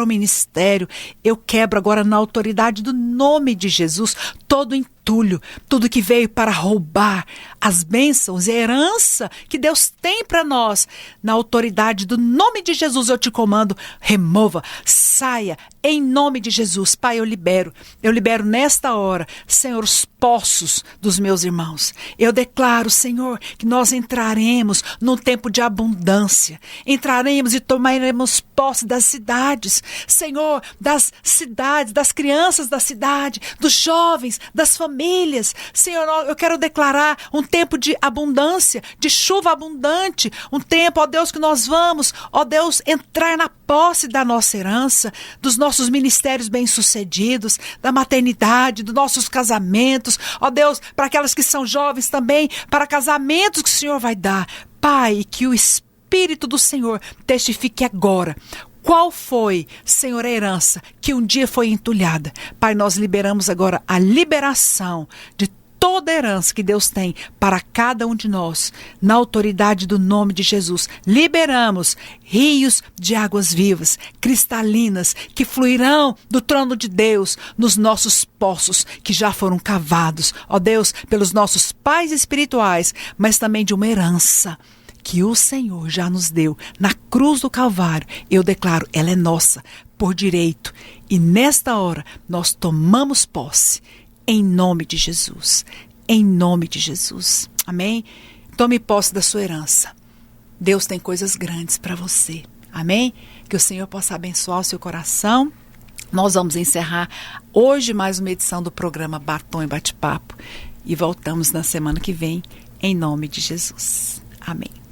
B: o ministério. Eu quebro agora na autoridade do nome de Jesus todo entulho, tudo que veio para roubar as bênçãos e a herança que Deus tem para nós. Na autoridade do nome de Jesus eu te comando, remova, saia, em nome de Jesus. Pai, eu libero nesta hora, Senhor, os poços dos meus irmãos. Eu declaro, Senhor, que nós entraremos num tempo de abundância, entraremos e tomaremos posse das cidades, Senhor, das cidades, das crianças da cidade, dos jovens, das famílias. Senhor, eu quero declarar um tempo de abundância, de chuva abundante, um tempo, ó Deus, que nós vamos, ó Deus, entrar na posse da nossa herança, dos nossos ministérios bem-sucedidos, da maternidade, dos nossos casamentos, ó Deus, para aquelas que são jovens também, para casamentos que o Senhor vai dar. Pai, que o Espírito do Senhor testifique agora. Qual foi, Senhor, a herança que um dia foi entulhada? Pai, nós liberamos agora a liberação de toda a herança que Deus tem para cada um de nós, na autoridade do nome de Jesus. Liberamos rios de águas vivas, cristalinas, que fluirão do trono de Deus nos nossos poços que já foram cavados, ó Deus, pelos nossos pais espirituais, mas também de uma herança que o Senhor já nos deu na cruz do Calvário. Eu declaro, ela é nossa, por direito. E nesta hora, nós tomamos posse, em nome de Jesus. Em nome de Jesus. Amém? Tome posse da sua herança. Deus tem coisas grandes para você. Amém? Que o Senhor possa abençoar o seu coração. Nós vamos encerrar hoje mais uma edição do programa Batom e Bate-Papo. E voltamos na semana que vem, em nome de Jesus. Amém.